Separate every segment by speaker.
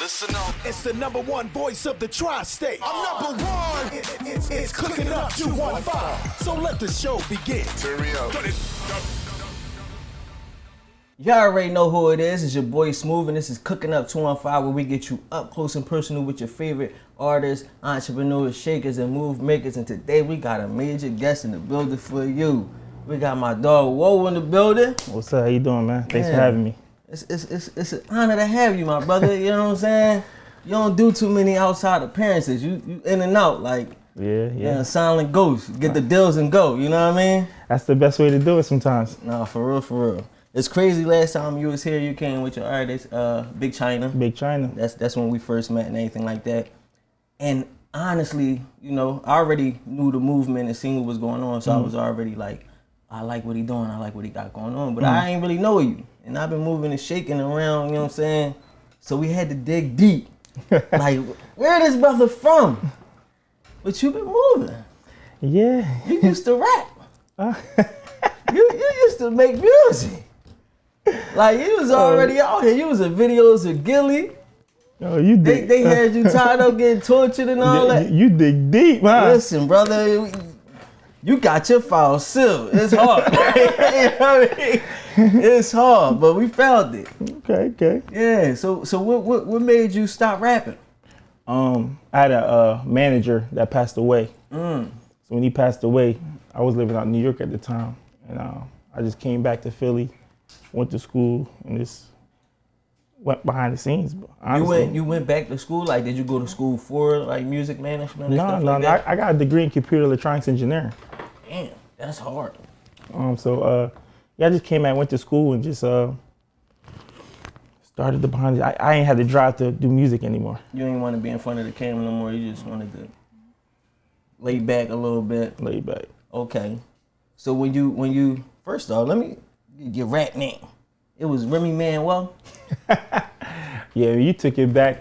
Speaker 1: Listen up.
Speaker 2: It's the number one voice of the tri-state. I'm number one. It's Cooking Up 215. So let the show begin.
Speaker 1: Turn me up.
Speaker 3: Y'all already know who it is. It's your boy Smooth, and this is Cooking Up 215, where we get you up close and personal with your favorite artists, entrepreneurs, shakers, and move makers. And today we got a major guest in the building for you. We got my dog Whoa in the building.
Speaker 4: What's up? How you doing, man? Thanks for having me.
Speaker 3: It's an honor to have you, my brother. You know what I'm saying? You don't do too many outside appearances. You in and out like
Speaker 4: Yeah.
Speaker 3: silent ghost. Get the deals and go. You know what I mean?
Speaker 4: That's the best way to do it sometimes.
Speaker 3: Nah, for real. It's crazy. Last time you was here, you came with your artist, Big Chyna.
Speaker 4: Big Chyna.
Speaker 3: That's when we first met and anything like that. And honestly, you know, I already knew the movement and seen what was going on, so I was already like, I like what he doing. I like what he got going on. But I ain't really know you, and I've been moving and shaking around. You know what I'm saying? So we had to dig deep. Like, where this brother from? But you been moving.
Speaker 4: Yeah.
Speaker 3: You used to rap. You used to make music. Like, you was already out here. You was in videos with Gilly.
Speaker 4: Oh, you dig.
Speaker 3: They had you tied up, getting tortured and all that.
Speaker 4: You dig deep, huh?
Speaker 3: Listen, brother, you got your file sealed. It's hard. You know what I mean? It's hard, but we found it.
Speaker 4: Okay.
Speaker 3: Yeah. So what made you stop rapping?
Speaker 4: I had a manager that passed away. So when he passed away, I was living out in New York at the time, and I just came back to Philly, went to school, and just went behind the scenes. Honestly.
Speaker 3: You went back to school? Like, did you go to school for like music management? And stuff like that?
Speaker 4: I got a degree in computer electronics engineering.
Speaker 3: Damn, that's hard.
Speaker 4: I just came back, went to school, and just started the behind. I ain't had the drive to do music anymore.
Speaker 3: You didn't want to be in front of the camera no more. You just wanted to lay back a little bit.
Speaker 4: Lay back.
Speaker 3: Okay. So when you first off, let me get your rap name. It was Remy Manuel.
Speaker 4: Yeah, you took it back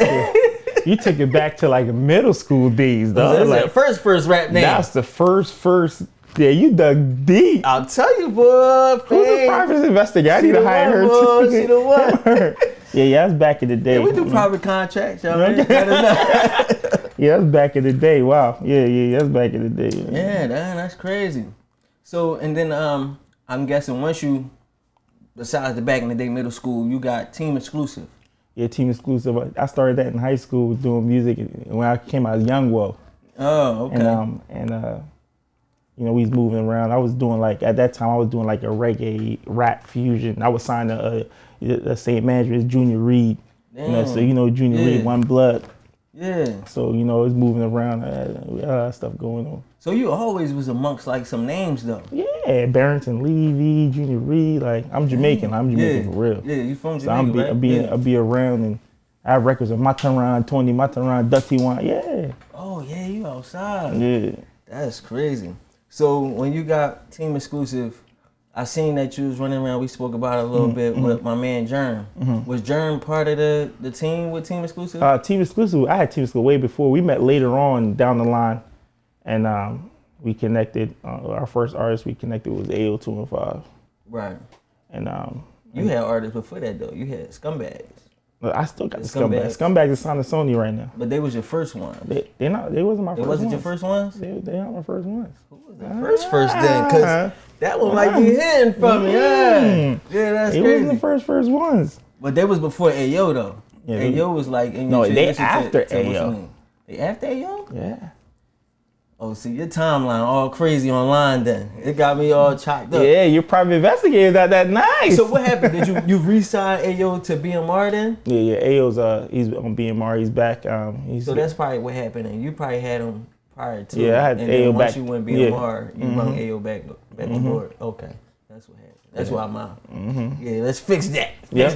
Speaker 4: to like middle school days, though.
Speaker 3: That's
Speaker 4: Like,
Speaker 3: the first rap name.
Speaker 4: that's the first. Yeah, you dug deep.
Speaker 3: I'll tell you, boy.
Speaker 4: Who's the private investigator? I need to hire her too.
Speaker 3: She the one.
Speaker 4: Yeah, that's back in the day.
Speaker 3: Yeah, we do private contracts, y'all.
Speaker 4: Yeah, that's back in the day. Wow. Yeah, that's back in the day.
Speaker 3: Yeah, that's crazy. So, and then I'm guessing once you, besides the back in the day middle school, you got Team Exclusive.
Speaker 4: Yeah, Team Exclusive. I started that in high school doing music, and when I came out, Young Woe.
Speaker 3: Oh, okay.
Speaker 4: And you know, we was moving around. I was doing at that time, I was doing like a reggae rap fusion. I was signed to the same manager as Junior Reed.
Speaker 3: Damn.
Speaker 4: You know, so you know Junior Reed, One Blood.
Speaker 3: Yeah.
Speaker 4: So, you know, it was moving around. We had a lot of stuff going on.
Speaker 3: So you always was amongst like some names though.
Speaker 4: Yeah, Barrington Levy, Junior Reed. Like, I'm Jamaican. I'm Jamaican for real.
Speaker 3: Yeah, you from
Speaker 4: So
Speaker 3: Jamaica, right?
Speaker 4: I'll be around, and I have records of Mataran, Tony Mataran, Dutty One. Yeah.
Speaker 3: Oh yeah, you outside.
Speaker 4: Yeah.
Speaker 3: That's crazy. So when you got Team Exclusive, I seen that you was running around. We spoke about it a little bit with my man Germ. Was Germ part of the team with Team Exclusive?
Speaker 4: Team Exclusive. I had Team Exclusive way before. We met later on down the line, and we connected. Our first artist we connected was AO215.
Speaker 3: Right.
Speaker 4: And
Speaker 3: you had artists before that though. You had Scumbags.
Speaker 4: I still got the Scumbags. Scumbags is signed to Sony right now.
Speaker 3: But they was your first ones.
Speaker 4: They wasn't my first ones.
Speaker 3: It wasn't your first ones?
Speaker 4: They not my first ones.
Speaker 3: Who was the first then? Because that one might be hidden from me. Yeah, that's
Speaker 4: it
Speaker 3: crazy.
Speaker 4: It wasn't the first ones.
Speaker 3: But they was before Ayo though. Yeah, Ayo was like in your
Speaker 4: they after Ayo.
Speaker 3: They after Ayo?
Speaker 4: Yeah.
Speaker 3: Oh, see, your timeline all crazy online then. It got me all chopped up.
Speaker 4: Yeah, your private investigator that nice.
Speaker 3: So what happened? Did you re-sign Ayo to BMR then?
Speaker 4: Yeah, Ayo's he's on BMR, he's back.
Speaker 3: So that's probably what happened, and you probably had him prior to.
Speaker 4: Yeah, I had
Speaker 3: and
Speaker 4: Ayo back.
Speaker 3: Once you went BMR, you brought Ayo back on board. Okay, that's what happened. That's why I'm out. Yeah, let's fix that.
Speaker 4: Yep.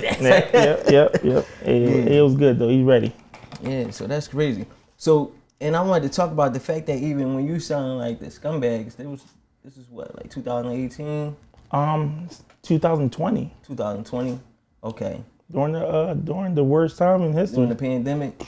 Speaker 4: Ayo's good though, he's ready.
Speaker 3: Yeah, so that's crazy. So, and I wanted to talk about the fact that even when you sound like the Scumbags, this is what, like 2018?
Speaker 4: 2020.
Speaker 3: 2020? Okay.
Speaker 4: During the worst time in history.
Speaker 3: During the pandemic?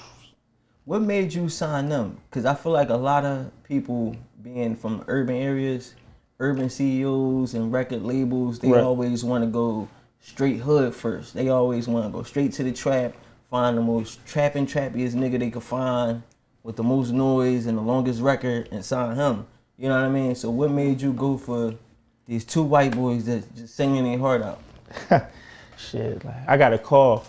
Speaker 3: What made you sign them? Because I feel like a lot of people being from urban areas, urban CEOs and record labels, they always want to go straight hood first. They always want to go straight to the trap, find the most trappiest nigga they could find with the most noise and the longest record and sign him. You know what I mean? So what made you go for these 2 white boys that just singing their heart out?
Speaker 4: Shit, like, I got a call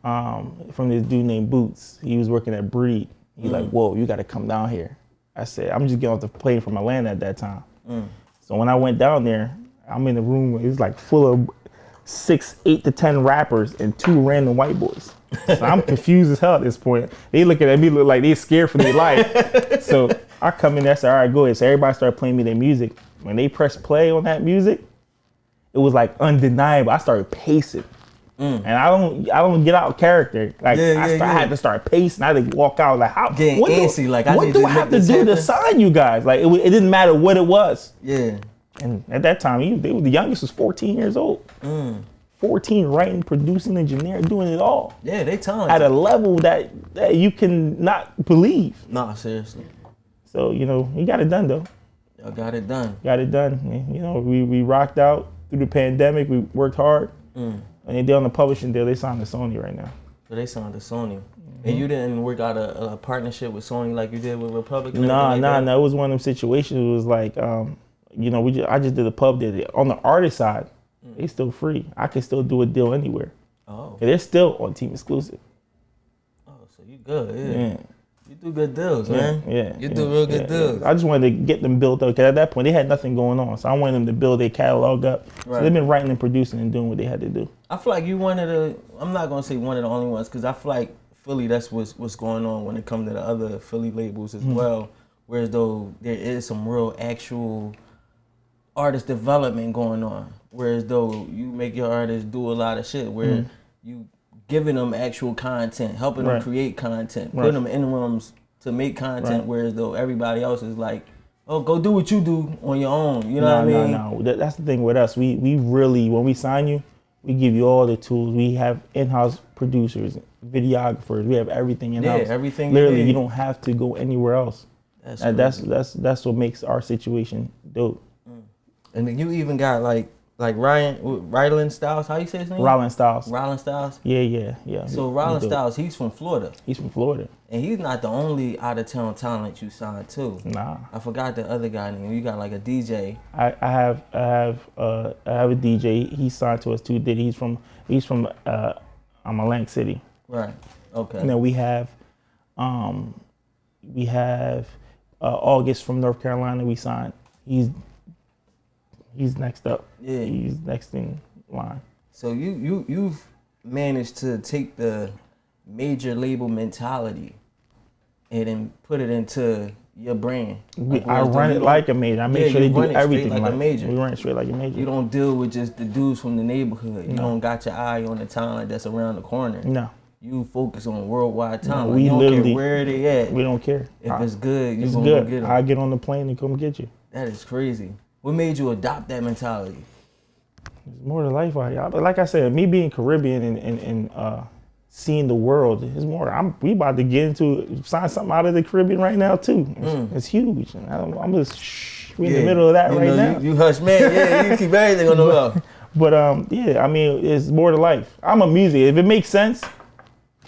Speaker 4: from this dude named Boots. He was working at Breed. He's like, whoa, you got to come down here. I said, I'm just getting off the plane from Atlanta at that time. So when I went down there, I'm in the room where it was like full of 8 to 10 rappers and 2 random white boys. So I'm confused as hell at this point. They looking at me look like they scared for their life. So I come in there, I said, all right, go ahead. So everybody started playing me their music. When they pressed play on that music, it was like undeniable. I started pacing. And I don't get out of character. Like I had to start pacing. I had to walk out like how
Speaker 3: getting antsy. Like
Speaker 4: what do I have to do to sign you guys? Like it didn't matter what it was.
Speaker 3: Yeah.
Speaker 4: And at that time, the youngest was 14 years old. 14, writing, producing, engineering, doing it all.
Speaker 3: Yeah, they talented.
Speaker 4: At a level that you can not believe.
Speaker 3: Nah, seriously.
Speaker 4: So, he got it done though.
Speaker 3: Y'all got it done.
Speaker 4: Got it done. We rocked out through the pandemic. We worked hard. And they're on the publishing deal. They signed to Sony right now.
Speaker 3: So they signed to Sony. And you didn't work out a partnership with Sony like you did with Republic?
Speaker 4: Nah. It was one of them situations. It was like, I just did a pub deal. On the artist side, they still free. I can still do a deal anywhere. Oh. And they're still on team exclusive.
Speaker 3: Oh, so you good, yeah. You do good deals, man.
Speaker 4: Yeah.
Speaker 3: You do real good deals.
Speaker 4: I just wanted to get them built up, because at that point, they had nothing going on. So I wanted them to build their catalog up. Right. So they've been writing and producing and doing what they had to do.
Speaker 3: I feel like you I'm not going to say one of the only ones, because I feel like Philly, that's what's going on when it comes to the other Philly labels as well. Whereas though there is some real actual artist development going on. Whereas though you make your artists do a lot of shit where you giving them actual content, helping them create content, putting them in rooms to make content, whereas though everybody else is like, oh, go do what you do on your own. You know what I mean?
Speaker 4: No. That's the thing with us. We really, when we sign you, we give you all the tools. We have in-house producers, videographers. We have everything in-house.
Speaker 3: Yeah, everything.
Speaker 4: Literally, you don't have to go anywhere else. That's what makes our situation dope.
Speaker 3: And then you even got like Rylan Stylez. How you say his name?
Speaker 4: Rylan Stylez.
Speaker 3: Rylan Stylez?
Speaker 4: Yeah.
Speaker 3: So Rylan Stylez, he's from Florida.
Speaker 4: He's from Florida.
Speaker 3: And he's not the only out-of-town talent you signed to.
Speaker 4: Nah.
Speaker 3: I forgot the other guy name. You got like a DJ.
Speaker 4: I have a DJ. He signed to us too. He's from Atlantic City.
Speaker 3: Right. Okay.
Speaker 4: And then we have August from North Carolina. We signed. He's next up. Yeah. He's next in line.
Speaker 3: So you've managed to take the major label mentality and then put it into your brand.
Speaker 4: I run it like a major. I make sure they do everything
Speaker 3: like a major.
Speaker 4: We run it straight like a major.
Speaker 3: You don't deal with just the dudes from the neighborhood. You don't got your eye on the talent that's around the corner.
Speaker 4: No.
Speaker 3: You focus on worldwide talent.
Speaker 4: We
Speaker 3: you don't
Speaker 4: literally
Speaker 3: care where they at.
Speaker 4: We don't care.
Speaker 3: If it's good,
Speaker 4: it's
Speaker 3: gonna
Speaker 4: good.
Speaker 3: Go get them.
Speaker 4: I get on the plane and come get you.
Speaker 3: That is crazy. What made you adopt that mentality?
Speaker 4: It's more to life out here. But like I said, me being Caribbean and seeing the world is more. We about to get into sign something out of the Caribbean right now too. It's huge. And I'm just we in the middle of that right now.
Speaker 3: You hush man. Yeah, you keep everything on the low.
Speaker 4: But I mean, it's more to life. I'm a music. If it makes sense,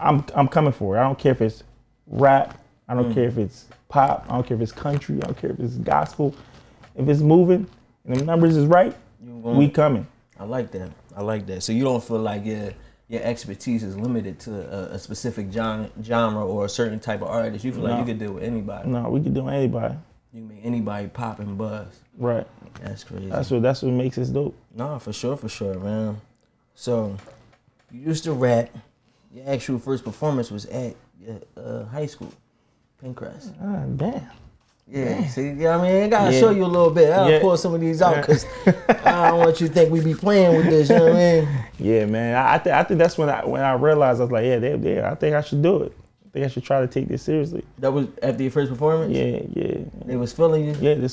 Speaker 4: I'm coming for it. I don't care if it's rap. I don't care if it's pop. I don't care if it's country. I don't care if it's gospel. If it's moving and the numbers is right, we coming.
Speaker 3: I like that. So you don't feel like your expertise is limited to a specific genre or a certain type of artist. You feel like you could deal with anybody.
Speaker 4: No, we could deal with anybody.
Speaker 3: You make anybody pop and buzz.
Speaker 4: Right.
Speaker 3: That's crazy.
Speaker 4: That's what makes us dope.
Speaker 3: No, for sure, man. So you used to rap. Your actual first performance was at high school, Pinecrest.
Speaker 4: Ah, damn.
Speaker 3: Yeah, see, I mean, I gotta show you a little bit. I'll pull some of these out because I don't want you to think we be playing with this. You know what I mean? Yeah,
Speaker 4: man. I think that's when I realized I was like, I think I should do it. I think I should try to take this seriously.
Speaker 3: That was after your first performance?
Speaker 4: Yeah.
Speaker 3: They was feeling you?
Speaker 4: Yeah,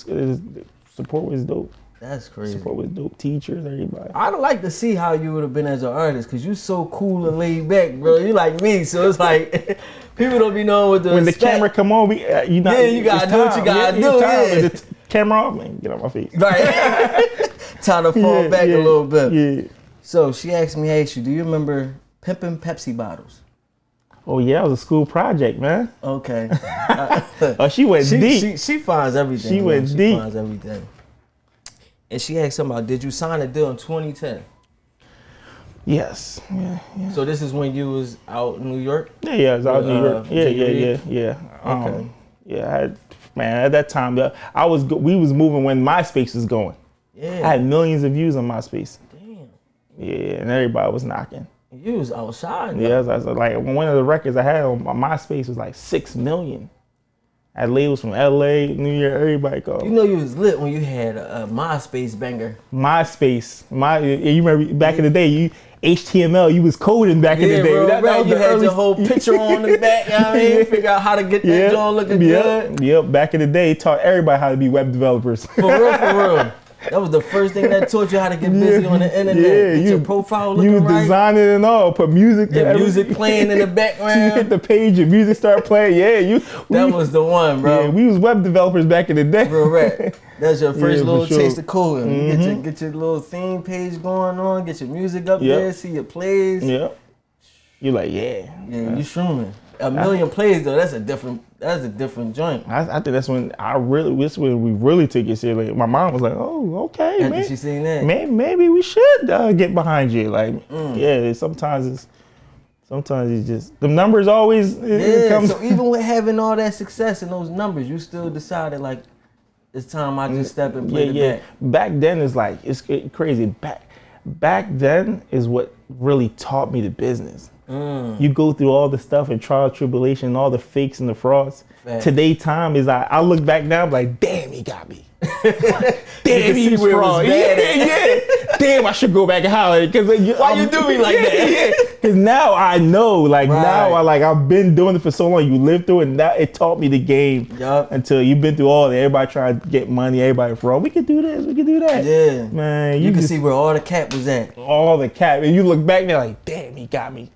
Speaker 4: support was dope.
Speaker 3: That's crazy.
Speaker 4: Support was dope. Teachers, everybody.
Speaker 3: I'd like to see how you would have been as an artist because you so cool and laid back, bro. You like me, so it's like people don't be knowing what to
Speaker 4: when
Speaker 3: expect.
Speaker 4: The camera come on, you gotta do what you gotta do. Yeah. The camera off, man, get off my face.
Speaker 3: Right. Time to fall back a little bit.
Speaker 4: Yeah.
Speaker 3: So she asked me, do you remember pimping Pepsi bottles?
Speaker 4: Oh yeah, it was a school project, man.
Speaker 3: Okay.
Speaker 4: Oh, she went deep.
Speaker 3: She finds everything.
Speaker 4: She went deep.
Speaker 3: She finds everything. And she asked something about, did you sign a deal in 2010?
Speaker 4: Yes. Yeah.
Speaker 3: So this is when you was out in New York?
Speaker 4: Yeah, I was out in New York. Yeah.
Speaker 3: Okay.
Speaker 4: At that time, we was moving when MySpace was going.
Speaker 3: Yeah.
Speaker 4: I had millions of views on MySpace.
Speaker 3: Damn.
Speaker 4: Yeah, and everybody was knocking.
Speaker 3: You was outside.
Speaker 4: Yeah, I was like, one of the records I had on my MySpace was like 6 million. I had labels from LA, New York, everybody called.
Speaker 3: You know you was lit when you had a MySpace banger.
Speaker 4: MySpace. You remember back in the day, HTML, you was coding back in the day.
Speaker 3: That you had your whole picture on the back, you know what I mean? Figure out how to get that joint looking good.
Speaker 4: Yep, back in the day, taught everybody how to be web developers.
Speaker 3: For real. That was the first thing that taught you how to get busy on the internet. Get your profile looking right.
Speaker 4: You design it and all, put music.
Speaker 3: Music playing in the background.
Speaker 4: So you hit the page and music start playing. That
Speaker 3: was the one, bro.
Speaker 4: Yeah, we was web developers back in the day.
Speaker 3: Real rap. That's your first little taste of coding. Mm-hmm. Get your little theme page going on, get your music up there, see your plays.
Speaker 4: Yep. You're like,
Speaker 3: you shrooming. A million plays though, that's a different joint.
Speaker 4: I think that's when we really took it seriously. My mom was like, "Oh, okay, man."
Speaker 3: She seen that?
Speaker 4: Maybe we should get behind you. Like, sometimes it's just the numbers always.
Speaker 3: So even with having all that success and those numbers, you still decided like it's time I just step and play the back.
Speaker 4: Back then it's like it's crazy. Back then is what really taught me the business. You go through all the stuff and trial, tribulation, all the fakes and the frauds. Fact. Today time is I look back now, I'm like, damn, he got me. Damn, he's fraud. Yeah. Damn, I should go back and holler.
Speaker 3: Why you do me like that?
Speaker 4: Because now I know, I've been doing it for so long. You lived through it, and now it taught me the game.
Speaker 3: Yup.
Speaker 4: Until you've been through all that. Everybody trying to get money, everybody fraud. We can do this, we can do that.
Speaker 3: Yeah.
Speaker 4: Man,
Speaker 3: you can see where all the cap was at.
Speaker 4: All the cap. And you look back and you're like, damn, he got me.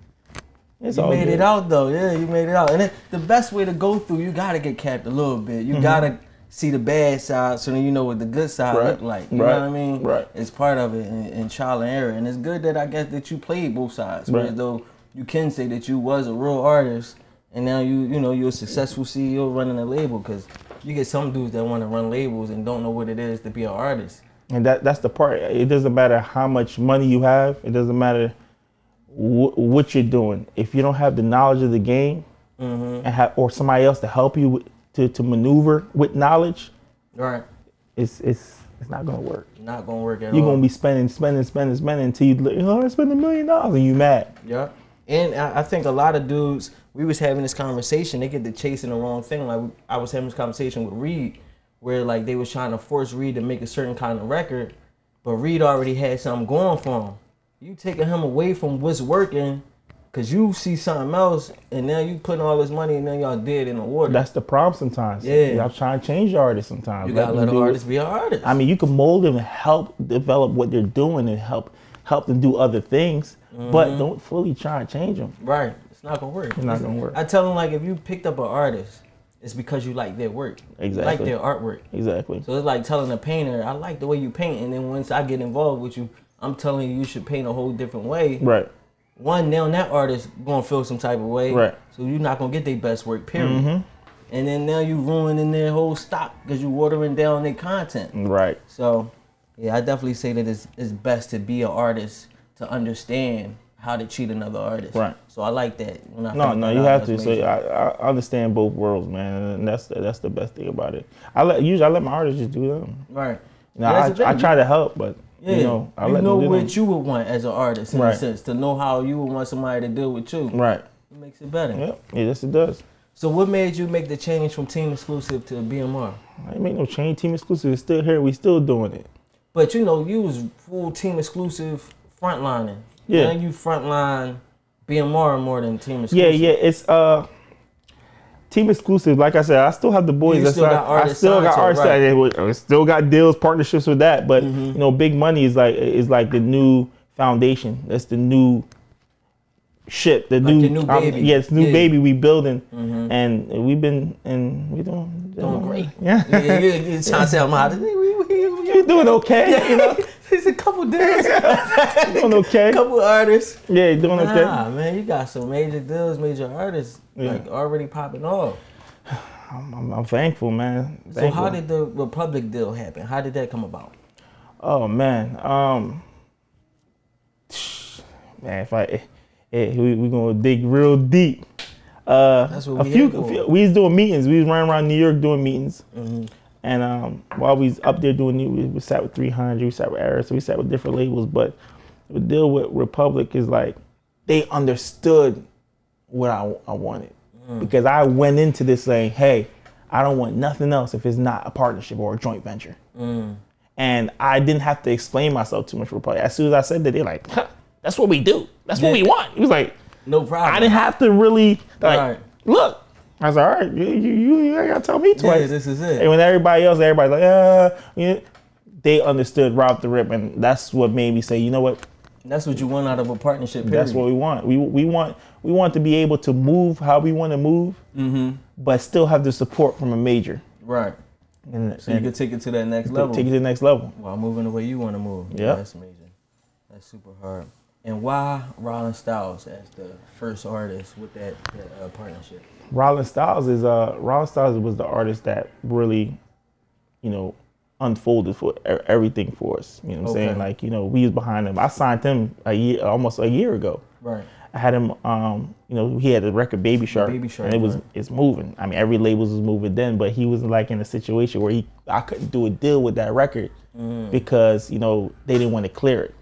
Speaker 3: You made it out though, you made it out. And the best way to go through, you gotta get capped a little bit. You gotta see the bad side so then you know what the good side look like. You know what I mean?
Speaker 4: Right.
Speaker 3: It's part of it in trial and error. And it's good that I guess that you played both sides. Whereas though you can say that you was a real artist and now you're a successful CEO running a label, because you get some dudes that want to run labels and don't know what it is to be an artist. And
Speaker 4: that's the part. It doesn't matter how much money you have. It doesn't matter what you're doing. If you don't have the knowledge of the game and or somebody else to help you to maneuver with knowledge,
Speaker 3: right?
Speaker 4: It's not gonna work.
Speaker 3: Not gonna work at all.
Speaker 4: You're gonna be spending until I spend $1 million and you mad.
Speaker 3: Yeah. And I think a lot of dudes, we was having this conversation, they get to chasing the wrong thing. Like I was having this conversation with Reed, where like they was trying to force Reed to make a certain kind of record, but Reed already had something going for him. You taking him away from what's working because you see something else, and now you putting all this money and then y'all dead in the water.
Speaker 4: That's the problem sometimes.
Speaker 3: Yeah.
Speaker 4: Y'all trying to change the artist sometimes.
Speaker 3: You gotta let an artist be an artist.
Speaker 4: I mean, you can mold them and help develop what they're doing and help them do other things, but don't fully try to change them.
Speaker 3: Right. It's not gonna work.
Speaker 4: It's not gonna work.
Speaker 3: I tell them, like, if you picked up an artist, it's because you like their work.
Speaker 4: Exactly.
Speaker 3: You like their artwork.
Speaker 4: Exactly.
Speaker 3: So it's like telling a painter, I like the way you paint, and then once I get involved with you, I'm telling you should paint a whole different way.
Speaker 4: Right.
Speaker 3: One, now that artist gonna feel some type of way.
Speaker 4: Right.
Speaker 3: So you're not gonna get their best work, period. And then now you ruining their whole stock because you watering down their content.
Speaker 4: Right.
Speaker 3: So, yeah, I definitely say that it's best to be an artist to understand how to treat another artist.
Speaker 4: Right.
Speaker 3: So I like that. When I
Speaker 4: you have to. So I understand both worlds, man, and that's the best thing about it. I let my artists just do them.
Speaker 3: Right.
Speaker 4: You know, I try to help, but I let them do
Speaker 3: what
Speaker 4: them.
Speaker 3: you would want as an artist in a sense, to know how you would want somebody to deal with you.
Speaker 4: Right.
Speaker 3: It makes it better.
Speaker 4: Yep. Yes, it does.
Speaker 3: So what made you make the change from Team Exclusive to BMR?
Speaker 4: I didn't make no change. Team Exclusive is still here. We still doing it.
Speaker 3: But you was full Team Exclusive frontlining.
Speaker 4: Yeah.
Speaker 3: Now you frontline BMR more than Team Exclusive.
Speaker 4: Yeah. It's Team Exclusive. Like I said, I still have the boys. I still got artists. I still got deals, partnerships with that. But Big Money is like the new foundation. That's the new ship. The
Speaker 3: like
Speaker 4: new,
Speaker 3: new baby.
Speaker 4: It's new baby we building, and we doing
Speaker 3: great.
Speaker 4: Yeah,
Speaker 3: you're trying to say I'm out.
Speaker 4: You're doing okay. You know,
Speaker 3: it's a couple deals.
Speaker 4: Doing okay.
Speaker 3: Couple artists.
Speaker 4: Yeah, you're doing okay.
Speaker 3: Nah, man, you got some major deals, major artists like already popping off.
Speaker 4: I'm thankful, man. Thankful.
Speaker 3: So how did the Republic deal happen? How did that come about?
Speaker 4: Oh man, we gonna dig real deep.
Speaker 3: That's what
Speaker 4: we was doing meetings. We was running around New York doing meetings, and while we was up there doing, we sat with 300, we sat with Aris, we sat with different labels. But the deal with Republic is like they understood what I wanted, because I went into this saying, hey, I don't want nothing else if it's not a partnership or a joint venture. And I didn't have to explain myself too much for Republic. As soon as I said that, they're like, huh, that's what we do. That's what we want. He was like,
Speaker 3: no problem.
Speaker 4: I didn't have to really look. I was like, all right, you gotta tell me twice.
Speaker 3: Yeah, this is it.
Speaker 4: And when everybody's like, they understood right off the rip, and that's what made me say, you know what?
Speaker 3: That's what you want out of a partnership. Period.
Speaker 4: That's what we want. We want to be able to move how we want to move, but still have the support from a major.
Speaker 3: Right. So you can take it to that next level.
Speaker 4: Take it to the next level.
Speaker 3: While moving the way you want to move.
Speaker 4: Yeah.
Speaker 3: That's amazing. That's super hard. And why Rylan Stylez as the first artist with that partnership?
Speaker 4: Rylan Stylez was the artist that really, unfolded for everything for us. You know what I'm saying? Like, we was behind him. I signed him almost a year ago.
Speaker 3: Right.
Speaker 4: I had him, he had a record Baby Shark, and it's moving. I mean, every label was moving then, but he was like in a situation where I couldn't do a deal with that record because, they didn't want to clear it.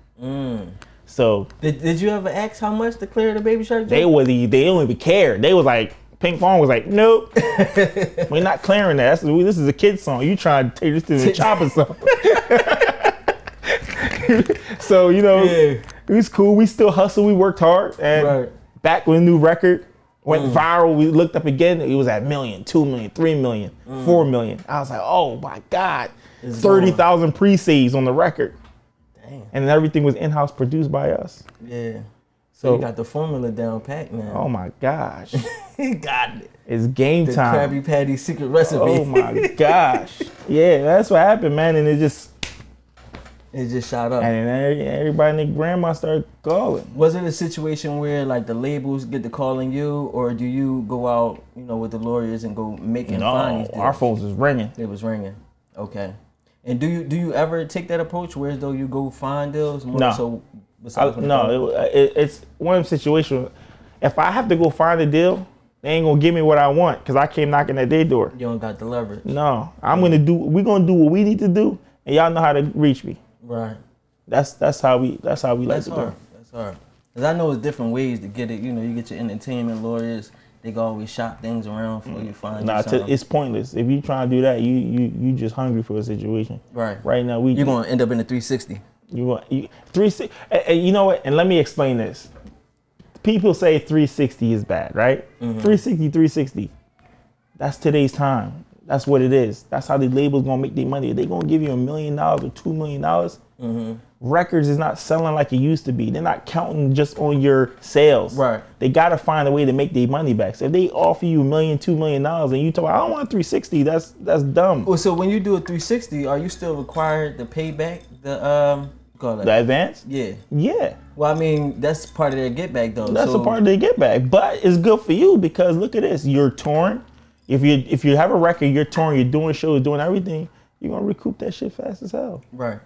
Speaker 4: So
Speaker 3: did you ever ask how much to clear the Baby Shark?
Speaker 4: They don't even care. They was like, Pink Phone was like, nope, we're not clearing that. This is a kid's song. You trying to take this to the chopper song. So, it was cool. We still hustled. We worked hard. And back when the new record went viral, we looked up again. It was at $1 million, $2 million, $3 million, $4 million. I was like, oh my God, 30,000 pre-saves on the record.
Speaker 3: Damn.
Speaker 4: And then everything was in-house produced by us.
Speaker 3: Yeah. So you got the formula down pat now.
Speaker 4: Oh my gosh.
Speaker 3: He got it.
Speaker 4: It's game time.
Speaker 3: The Krabby Patty secret recipe.
Speaker 4: Oh my gosh. Yeah, that's what happened, man. And it just
Speaker 3: shot up.
Speaker 4: And then everybody and their grandma started calling.
Speaker 3: Was it a situation where like the labels get to calling you, or do you go out, with the lawyers and go make and find these deals?
Speaker 4: Our phones was ringing.
Speaker 3: It was ringing. Okay. And do you ever take that approach, whereas though you go find deals?
Speaker 4: No.
Speaker 3: So
Speaker 4: it's one of them situations. If I have to go find a deal, they ain't gonna give me what I want because I came knocking at their door.
Speaker 3: You don't got the leverage.
Speaker 4: No, we're gonna do what we need to do, and y'all know how to reach me.
Speaker 3: Right.
Speaker 4: That's how we like to do.
Speaker 3: That's hard. Cause I know it's different ways to get it. You get your entertainment lawyers. They can always shop things around for you find.
Speaker 4: Nah, it's pointless. If you trying to do that, you just hungry for a situation.
Speaker 3: Right.
Speaker 4: Right now
Speaker 3: you're gonna end up in a 360.
Speaker 4: You want 360, and you know what? And let me explain this. People say 360 is bad, right? 360. That's today's time. That's what it is. That's how the labels gonna make their money. If they gonna give you $1 million or $2 million, records is not selling like it used to be. They're not counting just on your sales.
Speaker 3: Right.
Speaker 4: They gotta find a way to make their money back. So if they offer you $1 million, $2 million, and you talk, I don't want 360. That's dumb.
Speaker 3: Well, so when you do a 360, are you still required to pay back the
Speaker 4: advance?
Speaker 3: Yeah.
Speaker 4: Yeah.
Speaker 3: Well, I mean, that's part of their get back though.
Speaker 4: That's a part of their get back. But it's good for you because look at this. You're touring. If you have a record, you're touring, you're doing shows, doing everything, you're gonna recoup that shit fast as hell.
Speaker 3: Right.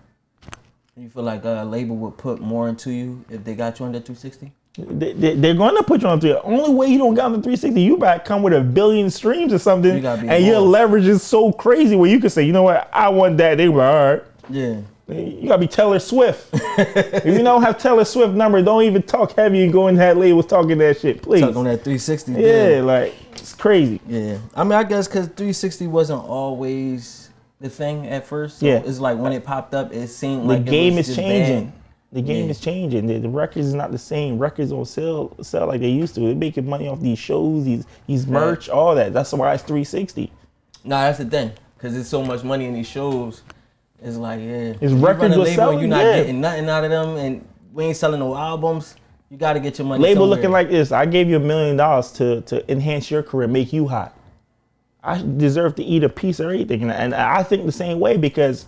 Speaker 3: You feel like a label would put more into you if they got you on that 360?
Speaker 4: They're going to put you on the only way you don't get on the 360, you better come with 1 billion streams or something, and your leverage is so crazy where you can say, you know what, I want that. They be like, all right.
Speaker 3: Yeah.
Speaker 4: You gotta be Taylor Swift. If you don't have Taylor Swift number, don't even talk heavy and go in that label talking that shit, please.
Speaker 3: Talk on that 360.
Speaker 4: Yeah, like it's crazy.
Speaker 3: Yeah, I mean, I guess because 360 wasn't always the thing at first. So it's like when it popped up, it seemed like
Speaker 4: the game is
Speaker 3: changing.
Speaker 4: Bad. The game is changing. The records is not the same. Records don't sell like they used to. They're making money off these shows, these merch, all that. That's why it's 360.
Speaker 3: Nah, that's the thing. Because there's so much money in these shows. It's like,
Speaker 4: his records are selling.
Speaker 3: You're not getting nothing out of them, and we ain't selling no albums. You got to get your money
Speaker 4: Label
Speaker 3: somewhere.
Speaker 4: looking like this. I gave you $1 million to enhance your career, make you hot. I deserve to eat a piece of everything. And I think the same way because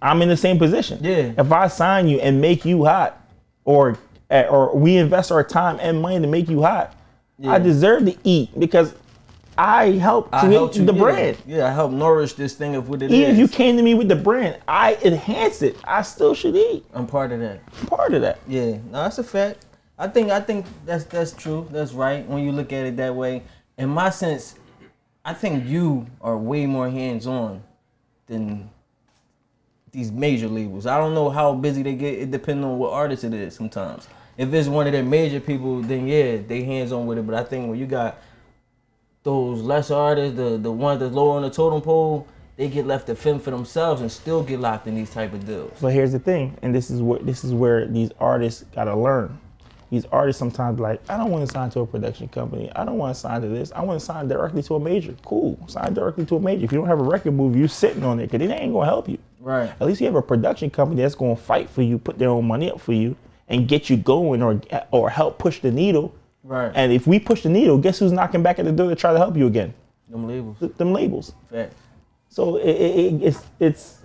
Speaker 4: I'm in the same position.
Speaker 3: Yeah.
Speaker 4: If I sign you and make you hot, or we invest our time and money to make you hot, I deserve to eat because I helped create the brand.
Speaker 3: Yeah, I helped nourish this thing of what it is.
Speaker 4: Even if you came to me with the brand, I enhance it. I still should eat.
Speaker 3: I'm part of that.
Speaker 4: I'm part of that.
Speaker 3: Yeah, no, that's a fact. I think that's true. That's right when you look at it that way. In my sense, I think you are way more hands-on than these major labels. I don't know how busy they get. It depends on what artist it is sometimes. If it's one of their major people, then yeah, they hands-on with it. But I think when you got those lesser artists, the ones that's lower on the totem pole, they get left to fend for themselves and still get locked in these type of deals.
Speaker 4: But here's the thing, and this is where these artists gotta learn. These artists sometimes like, I don't want to sign to a production company. I don't want to sign to this. I want to sign directly to a major. Cool, sign directly to a major. If you don't have a record move, you're sitting on it because it ain't gonna help you.
Speaker 3: Right.
Speaker 4: At least you have a production company that's gonna fight for you, put their own money up for you, and get you going or help push the needle.
Speaker 3: Right.
Speaker 4: And if we push the needle, guess who's knocking back at the door to try to help you again?
Speaker 3: Them labels.
Speaker 4: Them labels.
Speaker 3: Fact.
Speaker 4: So it's.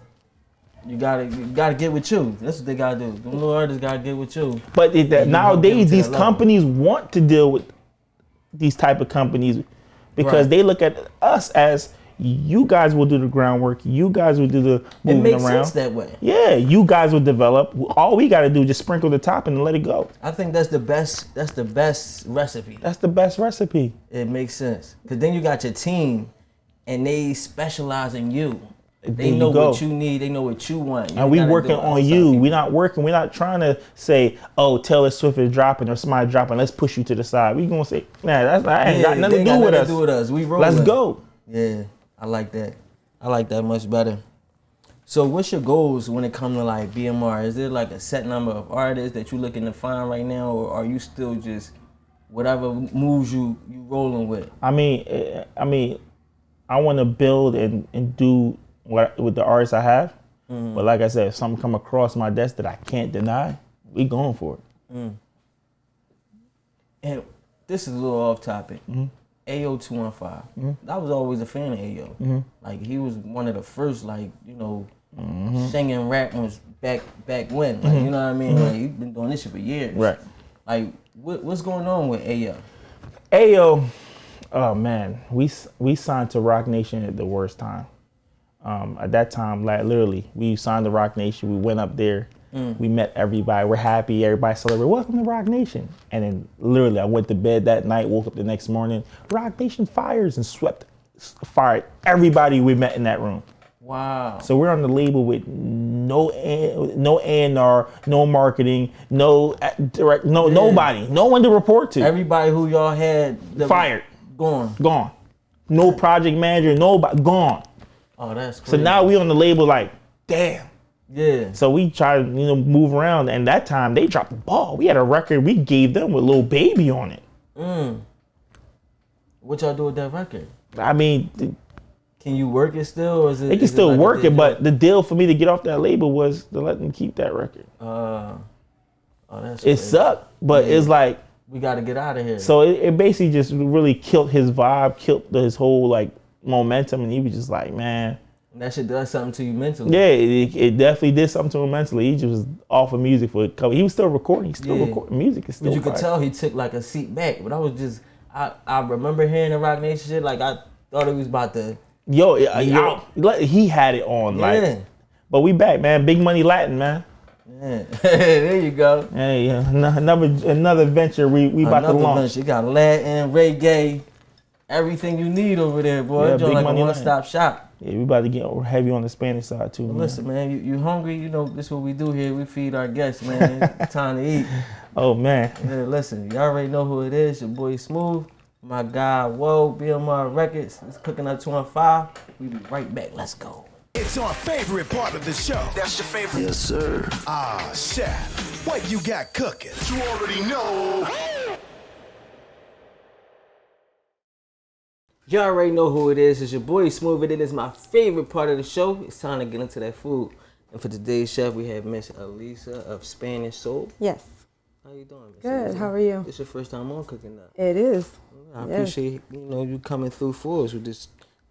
Speaker 3: You gotta get with you. That's what they gotta do. Them little artists gotta get with you.
Speaker 4: But nowadays, these companies want to deal with these type of companies because they look at us as you guys will do the groundwork. You guys will do the moving around. It makes sense
Speaker 3: that way.
Speaker 4: Yeah, you guys will develop. All we got to do is just sprinkle the top and let it go.
Speaker 3: I think that's the best. That's the best recipe.
Speaker 4: That's the best recipe.
Speaker 3: It makes sense because then you got your team, and they specialize in you. They know what you need. They know what you want.
Speaker 4: And we working on you. We're not trying to say, oh, Taylor Swift is dropping or somebody dropping. Let's push you to the side. We gonna say, nah, that ain't got nothing to do with us.
Speaker 3: We rolling.
Speaker 4: Let's go.
Speaker 3: Yeah, I like that. I like that much better. So what's your goals when it comes to like BMR? Is there like a set number of artists that you're looking to find right now, or are you still just whatever moves you rolling with?
Speaker 4: I mean, I want to build and do with the artists I have, but like I said, if something come across my desk that I can't deny, we going for it.
Speaker 3: And this is a little off topic. AO 215. I was always a fan of AO. Like he was one of the first, like singing rap ones back when. Like, you know what I mean? Like he's been doing this shit for years.
Speaker 4: Right.
Speaker 3: Like what's going on with AO?
Speaker 4: AO, oh man, we signed to Roc Nation at the worst time. At that time, like literally, we signed to Roc Nation. We went up there. We met everybody. We're happy. Everybody celebrated. Welcome to Roc Nation. And then literally, I went to bed that night. Woke up the next morning. Roc Nation fires and fired everybody we met in that room.
Speaker 3: Wow.
Speaker 4: So we're on the label with no A&R, no marketing, no direct, nobody, no one to report to.
Speaker 3: Everybody who y'all had
Speaker 4: fired,
Speaker 3: gone.
Speaker 4: No project manager, nobody, gone.
Speaker 3: Oh, that's crazy.
Speaker 4: So now we on the label like, damn.
Speaker 3: Yeah.
Speaker 4: So we try to move around, and that time they dropped the ball. We had a record we gave them with Lil Baby on it.
Speaker 3: What y'all do with that record?
Speaker 4: I mean,
Speaker 3: can you work it still, or is it?
Speaker 4: They can still work it, but the deal for me to get off that label was to let them keep that record.
Speaker 3: That's
Speaker 4: it sucked, but it's like
Speaker 3: we got to get out of here.
Speaker 4: So it basically just really killed his vibe, killed his whole like momentum, and he was just like, man.
Speaker 3: That shit does something to you mentally.
Speaker 4: Yeah, it definitely did something to him mentally. He just was off of music for a couple. He was still recording. He's still recording music. Is still.
Speaker 3: But you could tell he took like a seat back. But I was just, I remember hearing the Roc Nation shit. Like I thought it was about to.
Speaker 4: He had it on. Like, but we back, man. Big Money Latin, man.
Speaker 3: Yeah. There you go.
Speaker 4: Hey, another venture we about to launch. Venture.
Speaker 3: You got Latin, reggae, everything you need over there, boy. Yeah, like a one-stop shop.
Speaker 4: Yeah, we about to get heavy on the Spanish side too.
Speaker 3: Man. Listen, man, you hungry? You know this is what we do here. We feed our guests, man. It's time to eat.
Speaker 4: Oh man.
Speaker 3: Yeah, listen, you already know who it is. Your boy Smooth, my guy. Whoa, BMR Records. It's Cooking Up 215. We be right back. Let's go.
Speaker 2: It's our favorite part of the show. That's your favorite?
Speaker 1: Yes, sir.
Speaker 2: Chef, what you got cooking? You already know.
Speaker 3: You already know who it is. It's your boy Smooth. It is my favorite part of the show. It's time to get into that food. And for today's chef, we have Miss Elisa of Spanish Soul.
Speaker 5: Yes.
Speaker 3: How you doing? Miss
Speaker 1: Good.
Speaker 3: Lisa?
Speaker 1: How are you?
Speaker 3: It's your first time on Cooking Up.
Speaker 1: It is.
Speaker 3: I
Speaker 1: Yes.
Speaker 3: appreciate you coming through for us with this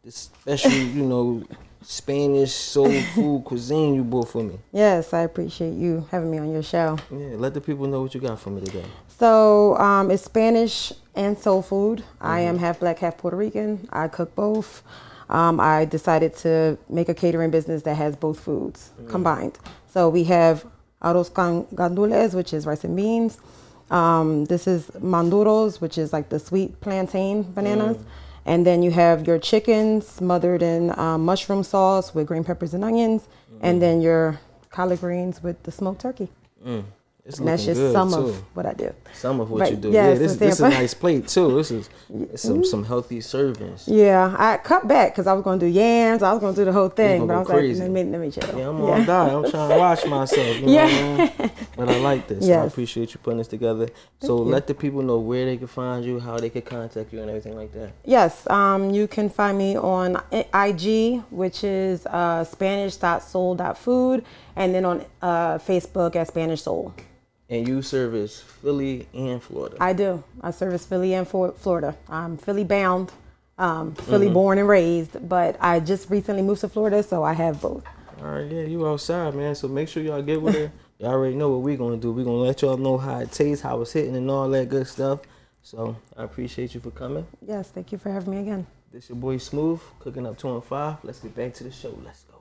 Speaker 3: special Spanish soul food cuisine you brought for me.
Speaker 1: Yes, I appreciate you having me on your show.
Speaker 3: Yeah, let the people know what you got for me today.
Speaker 1: So it's Spanish and soul food. I am half black, half Puerto Rican. I cook both. I decided to make a catering business that has both foods combined. So we have arroz con gandules, which is rice and beans. This is manduros, which is like the sweet plantain bananas. And then you have your chicken smothered in mushroom sauce with green peppers and onions. And then your collard greens with the smoked turkey.
Speaker 3: It's
Speaker 1: And that's
Speaker 3: looking
Speaker 1: just
Speaker 3: good,
Speaker 1: some
Speaker 3: too.
Speaker 1: of what I do.
Speaker 3: Some of what
Speaker 1: Right,
Speaker 3: you do.
Speaker 1: yes,
Speaker 3: Yeah,
Speaker 1: the
Speaker 3: this is a
Speaker 1: sample.
Speaker 3: nice plate too. It's some healthy servings.
Speaker 1: Yeah, I cut back because I was going to do yams. I was going to do the whole thing.
Speaker 3: gonna
Speaker 1: But I
Speaker 3: go
Speaker 1: was
Speaker 3: crazy.
Speaker 1: like, let me chill.
Speaker 3: Yeah, I'm on diet. I'm trying to watch myself. You know what I mean? But I like this.
Speaker 1: Yes.
Speaker 3: I appreciate you putting this together. So let the people know where they can find you, how they can contact you, and everything like that.
Speaker 1: Yes, you can find me on IG, which is spanish.soul.food, and then on Facebook at Spanish Soul.
Speaker 3: And you service Philly and Florida.
Speaker 1: I do. I service Philly and Florida. I'm Philly bound, Philly born and raised, but I just recently moved to Florida, so I have both.
Speaker 3: All right, yeah, you outside, man. So make sure y'all get with her. Y'all already know what we're going to do. We're going to let y'all know how it tastes, how it's hitting, and all that good stuff. So I appreciate you for coming.
Speaker 1: Yes, thank you for having me again.
Speaker 3: This your boy Smooth, Cooking Up 2 and 5. Let's get back to the show. Let's go.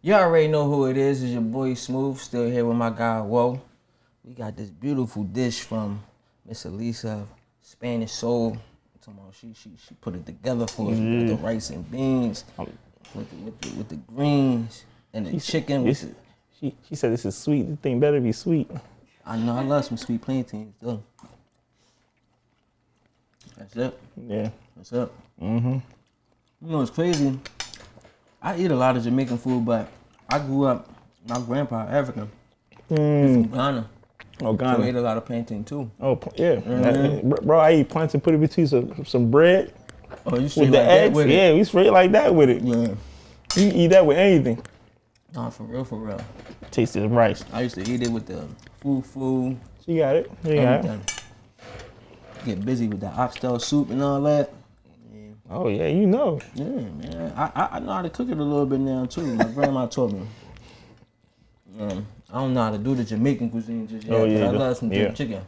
Speaker 3: You already know who it is. It's your boy Smooth, still here with my guy, Whoa. We got this beautiful dish from Miss Elisa, Spanish Soul. She put it together for us with the rice and beans, with the greens, and the chicken.
Speaker 4: She said this is sweet. This thing better be sweet.
Speaker 3: I know I love some sweet plantains, though. That's it.
Speaker 4: Yeah.
Speaker 3: What's up? You know, it's crazy. I eat a lot of Jamaican food, but I grew up, my grandpa African. He's from Ghana.
Speaker 4: Oh,
Speaker 3: So I
Speaker 4: Ghana.
Speaker 3: ate a lot of plantain too.
Speaker 4: Oh, yeah. Bro, I eat plantain, put it between some bread
Speaker 3: Oh, you
Speaker 4: with
Speaker 3: straight
Speaker 4: the
Speaker 3: like that
Speaker 4: eggs.
Speaker 3: with it?
Speaker 4: Yeah, we straight like that with it.
Speaker 3: Yeah.
Speaker 4: You eat that with anything.
Speaker 3: Nah, for real.
Speaker 4: Tastes the rice.
Speaker 3: I used to eat it with the fufu,
Speaker 4: She got it. You got it.
Speaker 3: everything. Get busy with the oxtail soup and all that.
Speaker 4: Oh, yeah, you know.
Speaker 3: Yeah, man. I know how to cook it a little bit now too. My grandma taught me. I don't know how to do the Jamaican cuisine just yet,
Speaker 4: Oh, yeah,
Speaker 3: but I love some jerk chicken.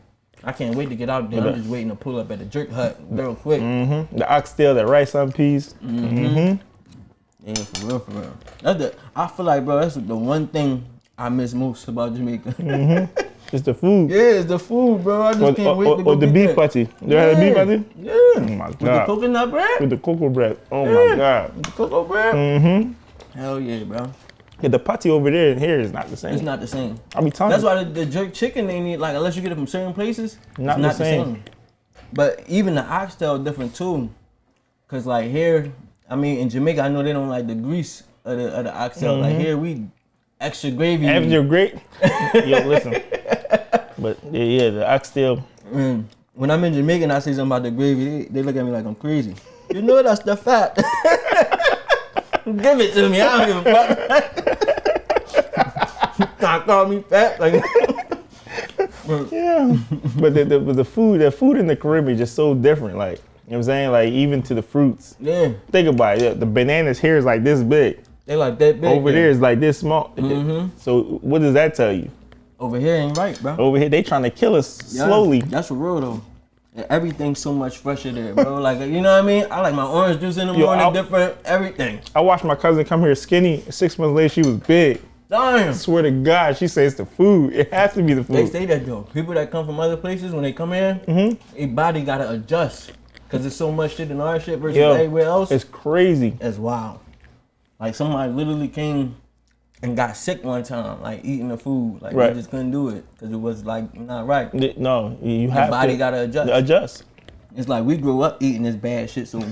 Speaker 3: I can't wait to get out there. I'm just waiting to pull up at the jerk hut real quick.
Speaker 4: The oxtail, that rice on peas.
Speaker 3: Yeah, for real. I feel like, bro, that's the one thing I miss most about Jamaica.
Speaker 4: It's the food.
Speaker 3: Yeah, it's the food, bro. I just can't wait to go
Speaker 4: Or the
Speaker 3: get
Speaker 4: beef
Speaker 3: that.
Speaker 4: patty. You had a beef patty?
Speaker 3: Yeah.
Speaker 4: Oh, my
Speaker 3: With the
Speaker 4: God.
Speaker 3: coconut bread?
Speaker 4: With the cocoa bread. Oh,
Speaker 3: Yeah.
Speaker 4: my God.
Speaker 3: With the cocoa bread? Hell yeah, bro.
Speaker 4: Yeah, the patty over there and here is not the same.
Speaker 3: It's not the same.
Speaker 4: I be telling
Speaker 3: That's
Speaker 4: you.
Speaker 3: why the jerk chicken they need, like, unless you get it from certain places,
Speaker 4: Not
Speaker 3: it's
Speaker 4: the
Speaker 3: not the
Speaker 4: same.
Speaker 3: same. But even the oxtail different too. Cause like here, I mean in Jamaica, I know they don't like the grease of the oxtail. Like here we extra gravy.
Speaker 4: After great. Yo, listen. But yeah, the oxtail.
Speaker 3: When I'm in Jamaica and I say something about the gravy, they look at me like I'm crazy. You know that's the fat. Give it to me. I don't give a fuck. Can't call me fat. Like,
Speaker 4: Yeah. But the food in the Caribbean is just so different. Like, you know what I'm saying? Like, even to the fruits.
Speaker 3: yeah,
Speaker 4: Think about it. The bananas here is like this big.
Speaker 3: they like that big.
Speaker 4: Over
Speaker 3: yeah.
Speaker 4: there is like this small. So what does that tell you?
Speaker 3: Over here ain't right, bro.
Speaker 4: Over here, they trying to kill us
Speaker 3: Yeah,
Speaker 4: slowly.
Speaker 3: That's for real though. And everything's so much fresher there, bro. Like, you know what I mean? I like my orange juice in the
Speaker 4: Yo,
Speaker 3: morning, different, everything.
Speaker 4: I watched my cousin come here skinny. 6 months later, she was big.
Speaker 3: Damn.
Speaker 4: I swear to God, she says the food. It has to be the
Speaker 3: They
Speaker 4: food.
Speaker 3: say that though. People that come from other places, when they come here, their body gotta adjust. Cause there's so much shit in our shit versus
Speaker 4: Yo,
Speaker 3: everywhere else.
Speaker 4: it's crazy.
Speaker 3: It's wild. Like somebody literally came and got sick one time, like eating the food. Like
Speaker 4: Right.
Speaker 3: they just couldn't do it. Cause it was like not right.
Speaker 4: No, you
Speaker 3: Your
Speaker 4: have
Speaker 3: body
Speaker 4: to
Speaker 3: gotta adjust.
Speaker 4: adjust.
Speaker 3: It's like we grew up eating this bad shit, so you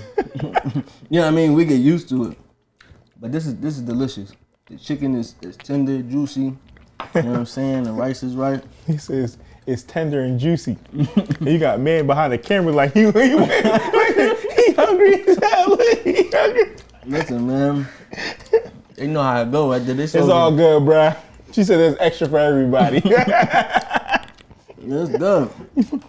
Speaker 3: know what I mean? We get used to it. But this is delicious. The chicken is tender, juicy. You know what I'm saying? The rice is right.
Speaker 4: He says it's tender and juicy. And you got a man behind the camera like he hungry as hell. He hungry.
Speaker 3: Listen, man. They know how it go after this.
Speaker 4: It's all good, bruh. She said there's extra for everybody.
Speaker 3: Yeah, It's good.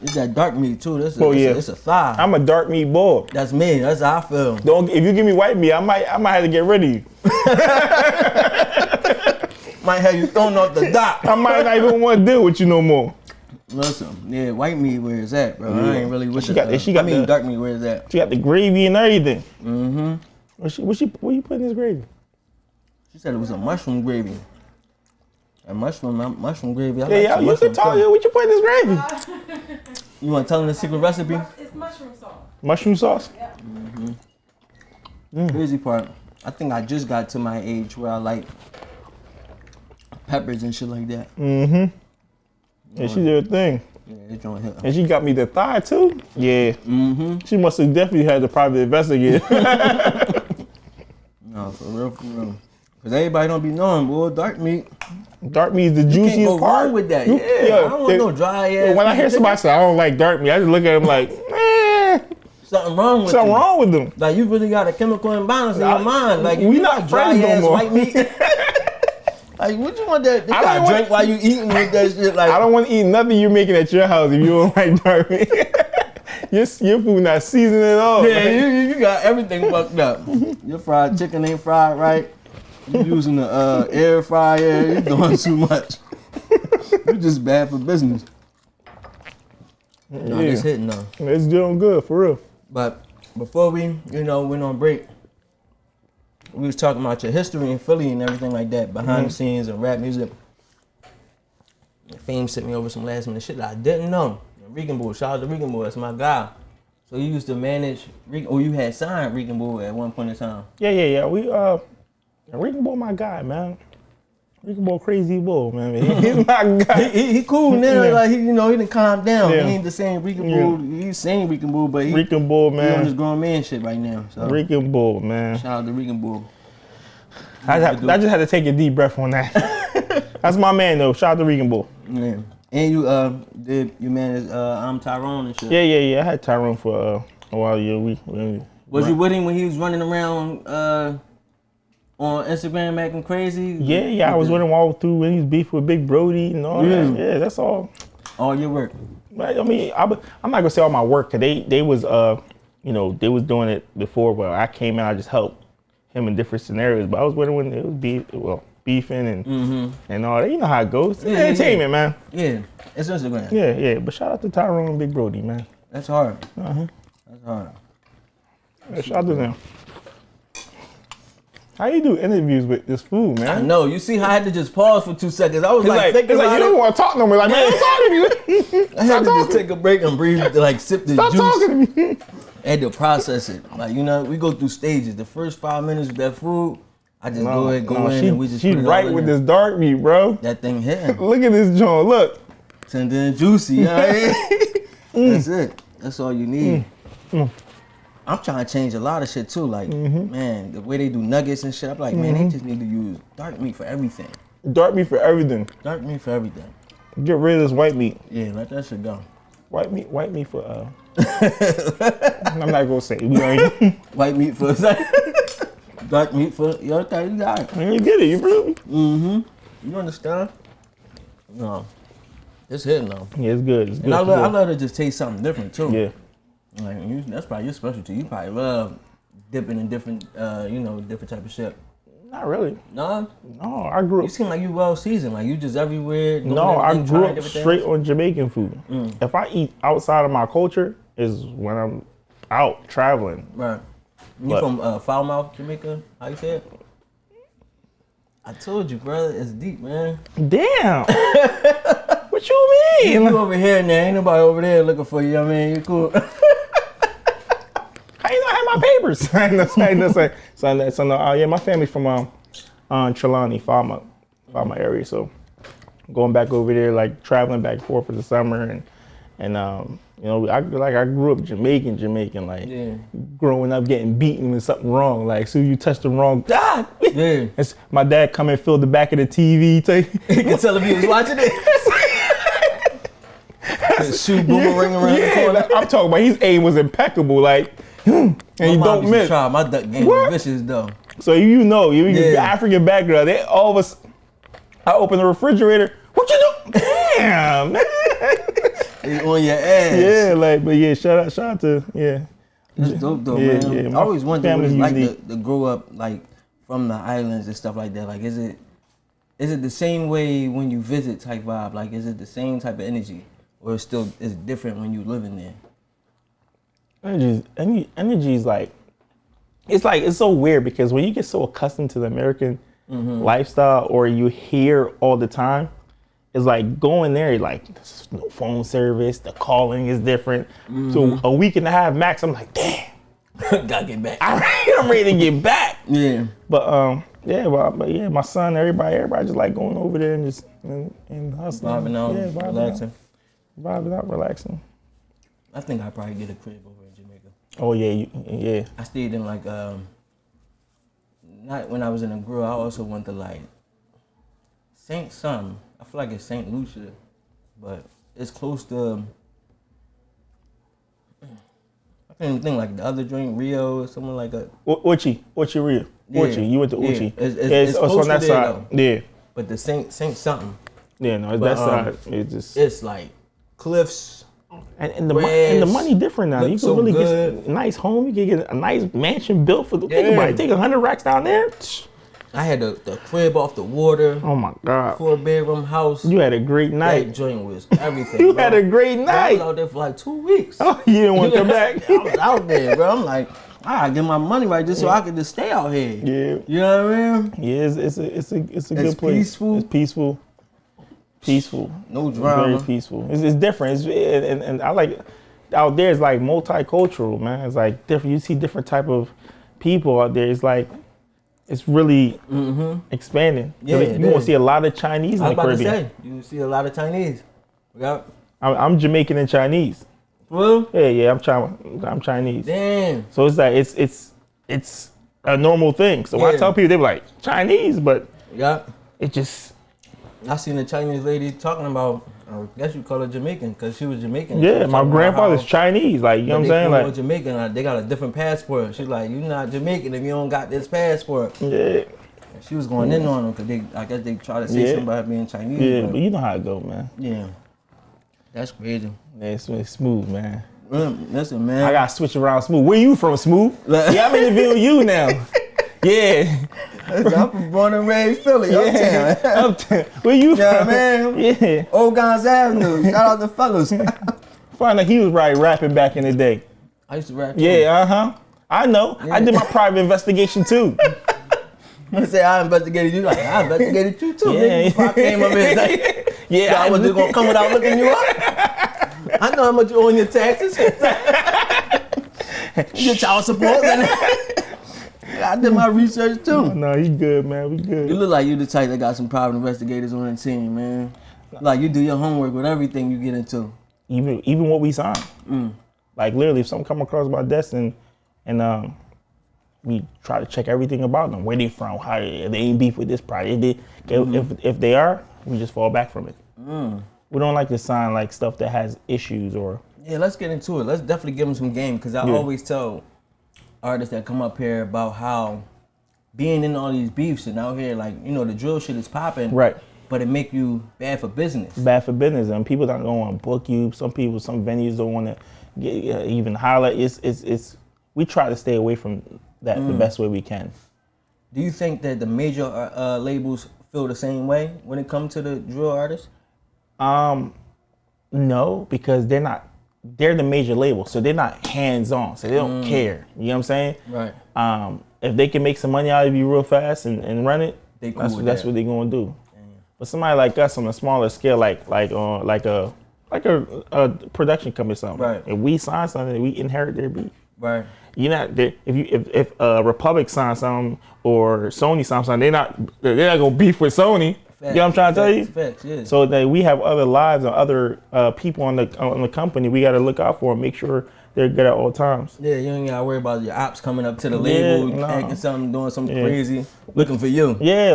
Speaker 3: It's that dark meat too. It's a thigh.
Speaker 4: I'm a dark meat boy.
Speaker 3: That's me. That's how I feel.
Speaker 4: If you give me white meat, I might have to get rid of you.
Speaker 3: Might have you thrown off the dock.
Speaker 4: I might not even want to deal with you no more.
Speaker 3: Listen, yeah, white meat, where is that, bro?
Speaker 4: Yeah.
Speaker 3: I ain't really with
Speaker 4: dark
Speaker 3: meat, where is that?
Speaker 4: She got the gravy and everything.
Speaker 3: Mm-hmm.
Speaker 4: What you put in this gravy?
Speaker 3: She said it was a mushroom gravy. A mushroom gravy.
Speaker 4: Yeah, you can tell you what you put in this gravy.
Speaker 3: You want to tell them the secret recipe?
Speaker 1: It's mushroom sauce.
Speaker 4: Mushroom sauce?
Speaker 1: Yeah.
Speaker 3: Crazy part, I think I just got to my age where I like peppers and shit like that.
Speaker 4: Mm-hmm. And she did her thing.
Speaker 3: Yeah, it don't hit.
Speaker 4: And she got me the thigh too? Yeah.
Speaker 3: Mm-hmm.
Speaker 4: She must have definitely had the private investigator.
Speaker 3: No, for real. Because everybody don't be knowing, boy, dark meat.
Speaker 4: Dark meat is the juiciest
Speaker 3: You can't go
Speaker 4: part.
Speaker 3: wrong with that.
Speaker 4: I
Speaker 3: don't want no dry ass.
Speaker 4: When I hear somebody say I don't like dark meat, I just look at them like,
Speaker 3: something wrong with
Speaker 4: something
Speaker 3: you.
Speaker 4: wrong with them.
Speaker 3: Like you really got a chemical imbalance in your mind. Like
Speaker 4: we
Speaker 3: you
Speaker 4: not
Speaker 3: got dry
Speaker 4: friends no
Speaker 3: ass
Speaker 4: more.
Speaker 3: white meat. Like what you want that? You
Speaker 4: I
Speaker 3: got
Speaker 4: don't
Speaker 3: to drink while you eating with that shit. Like
Speaker 4: I don't want to eat nothing you're making at your house if you don't like dark meat. Your food not seasoned at all.
Speaker 3: Yeah, you got everything fucked up. Your fried chicken ain't fried right. You using the air fryer. You doing too much. You just bad for business. No, it's hitting though.
Speaker 4: It's doing good for real.
Speaker 3: But before we, went on break, we was talking about your history in Philly and everything like that, behind the scenes and rap music. Fame sent me over some last minute shit that I didn't know. Regan Bull, shout out to Regan Bull, that's my guy. So you used to manage, you had signed Regan Bull at one point in time.
Speaker 4: Yeah. Regan Bull my guy, man. Regan Bull crazy bull, man. He's my guy.
Speaker 3: He cool now,
Speaker 4: Yeah.
Speaker 3: like he done calmed down.
Speaker 4: Yeah.
Speaker 3: He ain't the same Regan Bull. He's saying Regan Bull, but he
Speaker 4: Regan Bull,
Speaker 3: on
Speaker 4: man.
Speaker 3: his grown man shit right now. So
Speaker 4: Regan Bull, man.
Speaker 3: shout out to Regan Bull.
Speaker 4: I just had to take a deep breath on that. That's my man though. Shout out to Regan Bull.
Speaker 3: Yeah. And you managed I'm Tyrone and shit.
Speaker 4: Yeah. I had Tyrone for a while. Yeah,
Speaker 3: Was you with him when he was running around on Instagram acting crazy?
Speaker 4: Yeah. I was with him all through when he was beef with Big Brody and all that. Yeah, that's all.
Speaker 3: All your work.
Speaker 4: I mean, I'm not gonna say all my work, cause they was they was doing it before. But I came in, I just helped him in different scenarios. But I was with him when it was beefing and all that. You know how it goes. It's entertainment, man.
Speaker 3: Yeah, it's Instagram.
Speaker 4: Yeah. But shout out to Tyrone and Big Brody, man.
Speaker 3: That's hard.
Speaker 4: Uh-huh.
Speaker 3: That's hard.
Speaker 4: Yeah, shout out to them. How you do interviews with this food, man?
Speaker 3: I know. You see how I had to just pause for 2 seconds. I was thinking
Speaker 4: it's like you don't want to talk no more. Like, man, I'm talking to you.
Speaker 3: I had to just take a break and breathe, like sip the
Speaker 4: Stop
Speaker 3: juice.
Speaker 4: talking to me.
Speaker 3: I had to process it. Like, we go through stages. The first 5 minutes with that food, I just go in and we just
Speaker 4: She
Speaker 3: put it
Speaker 4: right
Speaker 3: all in
Speaker 4: with
Speaker 3: there.
Speaker 4: this dark meat, bro.
Speaker 3: That thing hitting.
Speaker 4: Look at this joint. Look.
Speaker 3: Tender and juicy. You know what I mean? That's it. That's all you need. I'm trying to change a lot of shit too. Like, man, the way they do nuggets and shit, I'm like, man, they just need to use dark meat for everything.
Speaker 4: Dark meat for everything.
Speaker 3: Dark meat for everything.
Speaker 4: Get rid of this white meat.
Speaker 3: Yeah, let that shit go.
Speaker 4: White meat for I'm not gonna say it. We already
Speaker 3: White meat for dark meat for okay, you got it.
Speaker 4: you get it, you feel me?
Speaker 3: You understand? No. It's hitting though.
Speaker 4: Yeah, it's good. It's good.
Speaker 3: And I
Speaker 4: for good.
Speaker 3: love to just taste something different too.
Speaker 4: Yeah.
Speaker 3: Like that's probably your specialty. You probably love dipping in different different type of shit.
Speaker 4: Not really.
Speaker 3: No?
Speaker 4: No, I grew
Speaker 3: You
Speaker 4: up.
Speaker 3: seem like you well seasoned. Like you just everywhere. doing
Speaker 4: No, I
Speaker 3: everything,
Speaker 4: grew
Speaker 3: trying
Speaker 4: up
Speaker 3: different
Speaker 4: straight
Speaker 3: things.
Speaker 4: on Jamaican food. If I eat outside of my culture, is when I'm out traveling.
Speaker 3: Right. You
Speaker 4: But-
Speaker 3: from Foulmouth, Jamaica? How you say it? I told you, brother. It's deep, man.
Speaker 4: Damn. What you mean?
Speaker 3: You over here now. Ain't nobody over there looking for you. I mean, you cool.
Speaker 4: How you know I have my papers? So my family's from Trelawney, Falmouth area. So going back over there, like traveling back and forth for the summer, and I grew up Jamaican, like growing up getting beaten when something wrong. Like, so you touch the wrong,
Speaker 3: Yeah.
Speaker 4: my dad come and fill the back of the TV.
Speaker 3: You can tell if he was watching it. His shoe boomerang around the corner.
Speaker 4: I'm talking about his aim was impeccable, like, and you don't miss.
Speaker 3: My duck game was vicious though.
Speaker 4: So you African background. They all of us. I open the refrigerator. What you do? Damn, man.
Speaker 3: They on your ass.
Speaker 4: Yeah, like, but yeah, shout out to, yeah.
Speaker 3: That's dope though,
Speaker 4: Yeah,
Speaker 3: man.
Speaker 4: yeah,
Speaker 3: I
Speaker 4: my
Speaker 3: always wondered what it's like
Speaker 4: family's
Speaker 3: to grow up like from the islands and stuff like that. Like, is it the same way when you visit type vibe? Like, is it the same type of energy, or is different when you living there?
Speaker 4: Energy is like it's so weird because when you get so accustomed to the American lifestyle, or you hear all the time, it's like going there, like there's no phone service, the calling is different. So a week and a half max, I'm like, damn,
Speaker 3: Gotta get back.
Speaker 4: I'm ready to get back.
Speaker 3: Yeah.
Speaker 4: But yeah, my son, everybody just like going over there and just and hustling.
Speaker 3: Vibing out, relaxing.
Speaker 4: Vibing out, relaxing.
Speaker 3: I think I'd probably get a crib over in Jamaica.
Speaker 4: Oh yeah, yeah.
Speaker 3: I stayed in like not when I was in a grill. I also went to like Saint something. I feel like it's Saint Lucia, but it's close to. I can't think like the other joint, Rio or something like that.
Speaker 4: Uchi Rio.
Speaker 3: Yeah.
Speaker 4: Uchi, you went to
Speaker 3: Yeah.
Speaker 4: Uchi.
Speaker 3: It's close
Speaker 4: on that
Speaker 3: to there,
Speaker 4: side. Yeah.
Speaker 3: But the Saint something.
Speaker 4: Yeah, no, it's
Speaker 3: But,
Speaker 4: that side. It's just
Speaker 3: It's like cliffs.
Speaker 4: and the money different now. You can
Speaker 3: so
Speaker 4: really
Speaker 3: good.
Speaker 4: get a nice home. You can get a nice mansion built for the
Speaker 3: Yeah.
Speaker 4: think about it. Take 100 racks down there.
Speaker 3: I had the crib off the water,
Speaker 4: Oh my God.
Speaker 3: 4-bedroom house.
Speaker 4: You had a great
Speaker 3: That
Speaker 4: night.
Speaker 3: joint was everything.
Speaker 4: You
Speaker 3: bro.
Speaker 4: had a great
Speaker 3: I was
Speaker 4: night.
Speaker 3: out there for like 2 weeks.
Speaker 4: Oh, you didn't want to come back?
Speaker 3: I was out there, bro. I'm like, I gotta get my money right just so I can just stay out here.
Speaker 4: Yeah.
Speaker 3: You know what I mean?
Speaker 4: Yeah, it's a good place.
Speaker 3: Peaceful.
Speaker 4: It's peaceful. Peaceful.
Speaker 3: No
Speaker 4: It's
Speaker 3: drama.
Speaker 4: very peaceful. It's different. And I like out there. It's like multicultural, man. It's like different. You see different type of people out there. It's like it's really expanding.
Speaker 3: Yeah,
Speaker 4: you won't see a lot of Chinese
Speaker 3: I
Speaker 4: in
Speaker 3: was
Speaker 4: the
Speaker 3: about to
Speaker 4: Caribbean.
Speaker 3: say, you see a lot of Chinese. Yep.
Speaker 4: I'm Jamaican and Chinese.
Speaker 3: Well,
Speaker 4: Yeah, I'm Chinese.
Speaker 3: damn.
Speaker 4: So it's like it's a normal thing. So when I
Speaker 3: Yeah.
Speaker 4: tell people, they be like Chinese, but
Speaker 3: Yep.
Speaker 4: it just
Speaker 3: I seen a Chinese lady talking about, I guess you call her Jamaican, because she was Jamaican. She
Speaker 4: yeah.
Speaker 3: was
Speaker 4: My
Speaker 3: talking about
Speaker 4: grandfather's
Speaker 3: how
Speaker 4: Chinese. Like you know what I'm
Speaker 3: they
Speaker 4: saying?
Speaker 3: flew on
Speaker 4: Like
Speaker 3: Jamaican, they got a different passport. She's like, you're not Jamaican if you don't got this passport.
Speaker 4: yeah.
Speaker 3: She was going in on them because I guess they try to say
Speaker 4: Yeah.
Speaker 3: something about being Chinese.
Speaker 4: Yeah,
Speaker 3: but
Speaker 4: but you know how it go, man.
Speaker 3: yeah, that's crazy.
Speaker 4: Yeah, it's smooth, man.
Speaker 3: Listen, man.
Speaker 4: I gotta switch around smooth. Where you from, smooth? Yeah, I'm interviewing you now. Yeah.
Speaker 3: I'm from born and raised Philly,
Speaker 4: Yeah.
Speaker 3: uptown.
Speaker 4: Uptown. Where you
Speaker 3: Yeah,
Speaker 4: from?
Speaker 3: man.
Speaker 4: Yeah.
Speaker 3: Old Guns Avenue. Shout out to fellas.
Speaker 4: Find out he was right rapping back in the day.
Speaker 3: I used to rap. too.
Speaker 4: Yeah, I know. I did my private investigation too.
Speaker 3: I say I investigated you. Like I investigated you too.
Speaker 4: Yeah.
Speaker 3: Nigga, before I came up here. Like,
Speaker 4: Yeah,
Speaker 3: I was just gonna come without looking you up. I know how much you owe in your taxes. Your child support. I did my research too.
Speaker 4: No, you good, man. We
Speaker 3: You
Speaker 4: good.
Speaker 3: look like you the type that got some private investigators on the team, man. Like you do your homework with everything you get into.
Speaker 4: Even what we sign. Like literally, if something come across my desk and we try to check everything about them, where they from, how they ain't beef with this project. If they are, we just fall back from it. We don't like to sign like stuff that has issues or.
Speaker 3: Yeah, let's get into it. Let's definitely give them some game because I always tell artists that come up here about how being in all these beefs and out here, like, you know, the drill shit is popping.
Speaker 4: Right.
Speaker 3: But it make you bad for business.
Speaker 4: Bad for business, and people don't want to book you. Some venues don't want to even holler. It's we try to stay away from that the best way we can.
Speaker 3: Do you think that the major labels feel the same way when it comes to the drill artists?
Speaker 4: No, because they're the major label, so they're not hands on, so they don't care. You know what I'm saying?
Speaker 3: Right.
Speaker 4: If they can make some money out of you real fast and run it,
Speaker 3: They cool
Speaker 4: that's
Speaker 3: with
Speaker 4: what they're gonna do. But somebody like us on a smaller scale, like a production company or something.
Speaker 3: Right.
Speaker 4: If we sign something, we inherit their beat.
Speaker 3: Right.
Speaker 4: You're not if Republic signs something or Sony signs something, they're not gonna beef with Sony. You know what I'm trying to tell you?
Speaker 3: Facts, yeah.
Speaker 4: So that we have other lives and other people on the company, we got to look out for and make sure they're good at all times.
Speaker 3: Yeah, you ain't gotta worry about your ops coming up to the label, acting something, doing something crazy, looking for you.
Speaker 4: Yeah,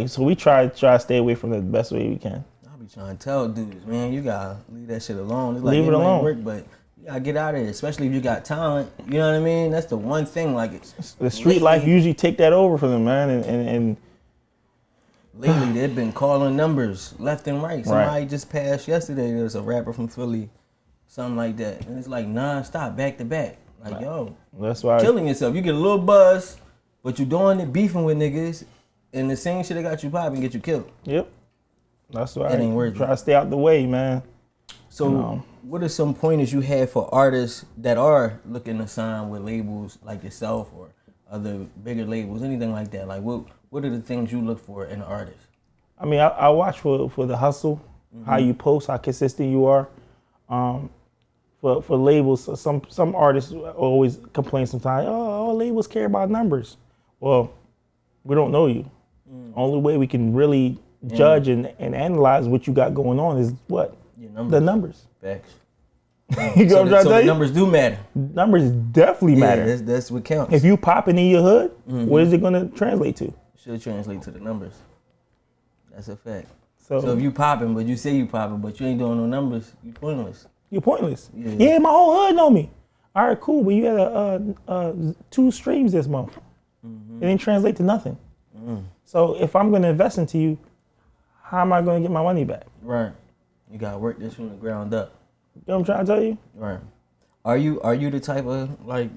Speaker 4: so we try to stay away from it the best way we can.
Speaker 3: I be trying to tell dudes, man, you gotta leave that shit alone. It's like
Speaker 4: Leave it
Speaker 3: might
Speaker 4: alone.
Speaker 3: work, but you gotta get out of it, especially if you got talent. You know what I mean? That's the one thing. Like
Speaker 4: The street life usually take that over for them, man, and
Speaker 3: lately they've been calling numbers left and right. Somebody just passed yesterday. There's a rapper from Philly, something like that, and it's like non-stop, back to back. Like, yo,
Speaker 4: that's why
Speaker 3: killing yourself. You get a little buzz, but you doing it beefing with niggas, and the same shit that got you popping get you killed.
Speaker 4: Yep. That's why
Speaker 3: it ain't worth
Speaker 4: try to stay out the way, man.
Speaker 3: So, what are some pointers you have for artists that are looking to sign with labels like yourself or other bigger labels, anything like that? Like, what are the things you look for in an artist?
Speaker 4: I mean, I watch for the hustle, how you post, how consistent you are. For labels, some artists always complain sometimes, all labels care about numbers. Well, we don't know you. Only way we can really judge and analyze what you got going on is what? The numbers.
Speaker 3: Facts.
Speaker 4: You know what I'm trying to tell
Speaker 3: the
Speaker 4: you?
Speaker 3: numbers do matter.
Speaker 4: Numbers definitely matter.
Speaker 3: That's what counts.
Speaker 4: If you popping in your hood, what is it going to translate to?
Speaker 3: Should translate to the numbers. That's a fact.
Speaker 4: So
Speaker 3: if you popping, but you say you popping, but you ain't doing no numbers, you pointless.
Speaker 4: You're pointless. Yeah, my whole hood know me. All right, cool, but you had 2 streams this month. It didn't translate to nothing. So if I'm going to invest into you, how am I going to get my money back?
Speaker 3: Right. You got to work this from the ground up.
Speaker 4: You know what I'm trying to tell you?
Speaker 3: Right. Are you the type of, like,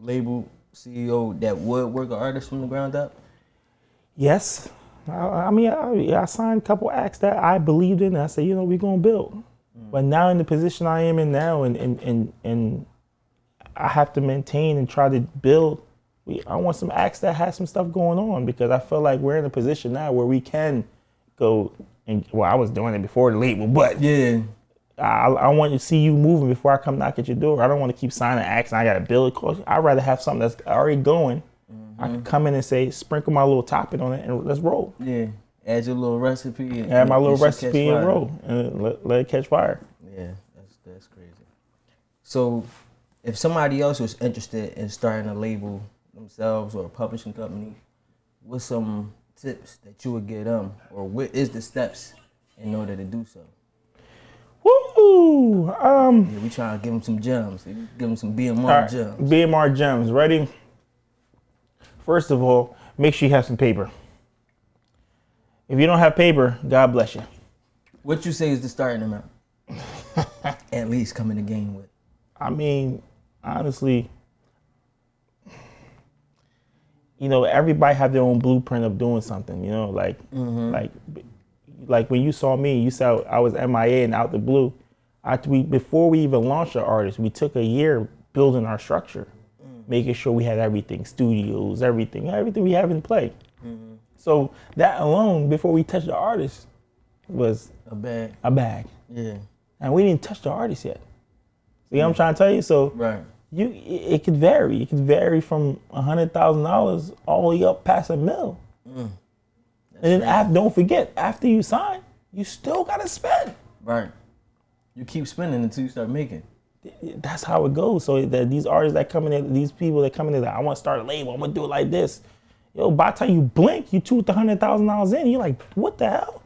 Speaker 3: label CEO that would work an artist from the ground up?
Speaker 4: Yes. I mean, I signed a couple acts that I believed in. And I said, we're going to build. But now in the position I am in now and I have to maintain and try to build, I want some acts that has some stuff going on because I feel like we're in a position now where we can go and, well, I was doing it before the label, but
Speaker 3: yeah,
Speaker 4: I want to see you moving before I come knock at your door. I don't want to keep signing acts and I got to build it. I'd rather have something that's already going. I can come in and say, sprinkle my little topping on it and let's roll.
Speaker 3: Yeah, add your little recipe.
Speaker 4: Add my little recipe and roll and let it catch fire.
Speaker 3: Yeah, that's crazy. So if somebody else was interested in starting a label themselves or a publishing company, what's some tips that you would give them, or what is the steps in order to do so?
Speaker 4: Woo!
Speaker 3: We trying to give them some gems. Give them some BMR gems.
Speaker 4: BMR gems. Ready? First of all, make sure you have some paper. If you don't have paper, God bless you.
Speaker 3: What you say is the starting amount? At least come in the game with.
Speaker 4: I mean, honestly, everybody have their own blueprint of doing something, like when you saw me, you saw I was MIA and out the blue. Before we even launched our artist, we took a year building our structure, making sure we had everything, studios, everything we have in play. So that alone, before we touched the artist, was
Speaker 3: a
Speaker 4: bag.
Speaker 3: Yeah.
Speaker 4: And we didn't touch the artist yet. See what I'm trying to tell you? So
Speaker 3: right.
Speaker 4: It could vary. It could vary from $100,000 all the way up past $1 million. And then don't forget, after you sign, you still gotta spend.
Speaker 3: Right. You keep spending until you start making.
Speaker 4: That's how it goes. So that these artists that come in, these people that come in, that I want to start a label, I'm gonna do it like this. Yo, by the time you blink, you $200,000 in. You're like, what the hell?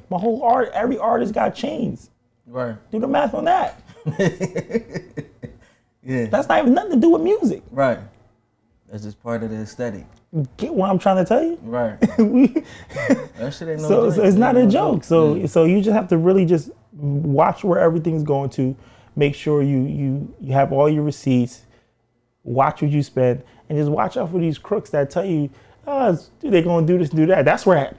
Speaker 4: My whole every artist got chains.
Speaker 3: Right.
Speaker 4: Do the math on that.
Speaker 3: Yeah.
Speaker 4: That's not even nothing to do with music.
Speaker 3: Right. That's just part of the aesthetic.
Speaker 4: Get what I'm trying to tell you?
Speaker 3: Right. That shit ain't no
Speaker 4: so it's not a joke. So you just have to really just watch where everything's going to. Make sure you have all your receipts. Watch what you spend, and just watch out for these crooks that tell you, they're gonna do this and do that. That's where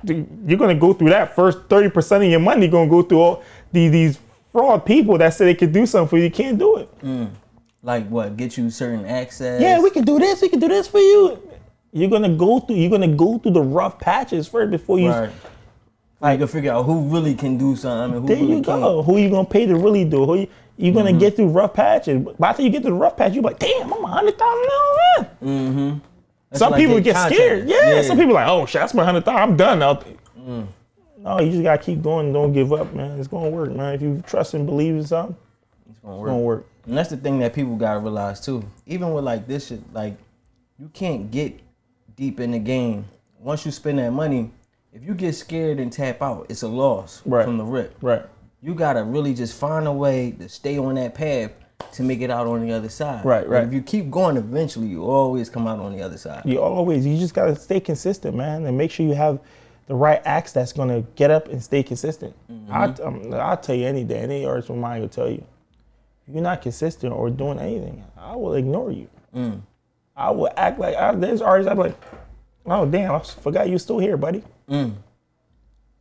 Speaker 4: you're gonna go through that first 30% of your money. You're gonna go through all these fraud people that say they can do something for you. You can't do it.
Speaker 3: Like what? Get you certain access?
Speaker 4: Yeah, we can do this. We can do this for you. You're gonna go through the rough patches first before you.
Speaker 3: Right. Like, you can figure out who really can do something and who
Speaker 4: there
Speaker 3: really
Speaker 4: you go.
Speaker 3: can't.
Speaker 4: Who you gonna pay to really do it? You're gonna get through rough patches. By the time you get through the rough patch, you're like, damn, I'm $100,000 in. Some people get scared. Yeah, some people are like, oh shit, that's my $100,000. I'm done out there. No, you just gotta keep going. Don't give up, man. It's gonna work, man. If you trust and believe in something, it's gonna work.
Speaker 3: And that's the thing that people gotta realize too. Even with like this shit, like you can't get deep in the game. Once you spend that money, if you get scared and tap out, it's a loss from the rip.
Speaker 4: Right.
Speaker 3: You gotta really just find a way to stay on that path to make it out on the other side.
Speaker 4: Right.
Speaker 3: Like if you keep going, eventually you always come out on the other side.
Speaker 4: You just gotta stay consistent, man, and make sure you have the right acts that's gonna get up and stay consistent. I'll tell you any day, any artist of mine will tell you, if you're not consistent or doing anything, I will ignore you. I will act like, there's artists I'm like, oh damn, I forgot you're still here, buddy. But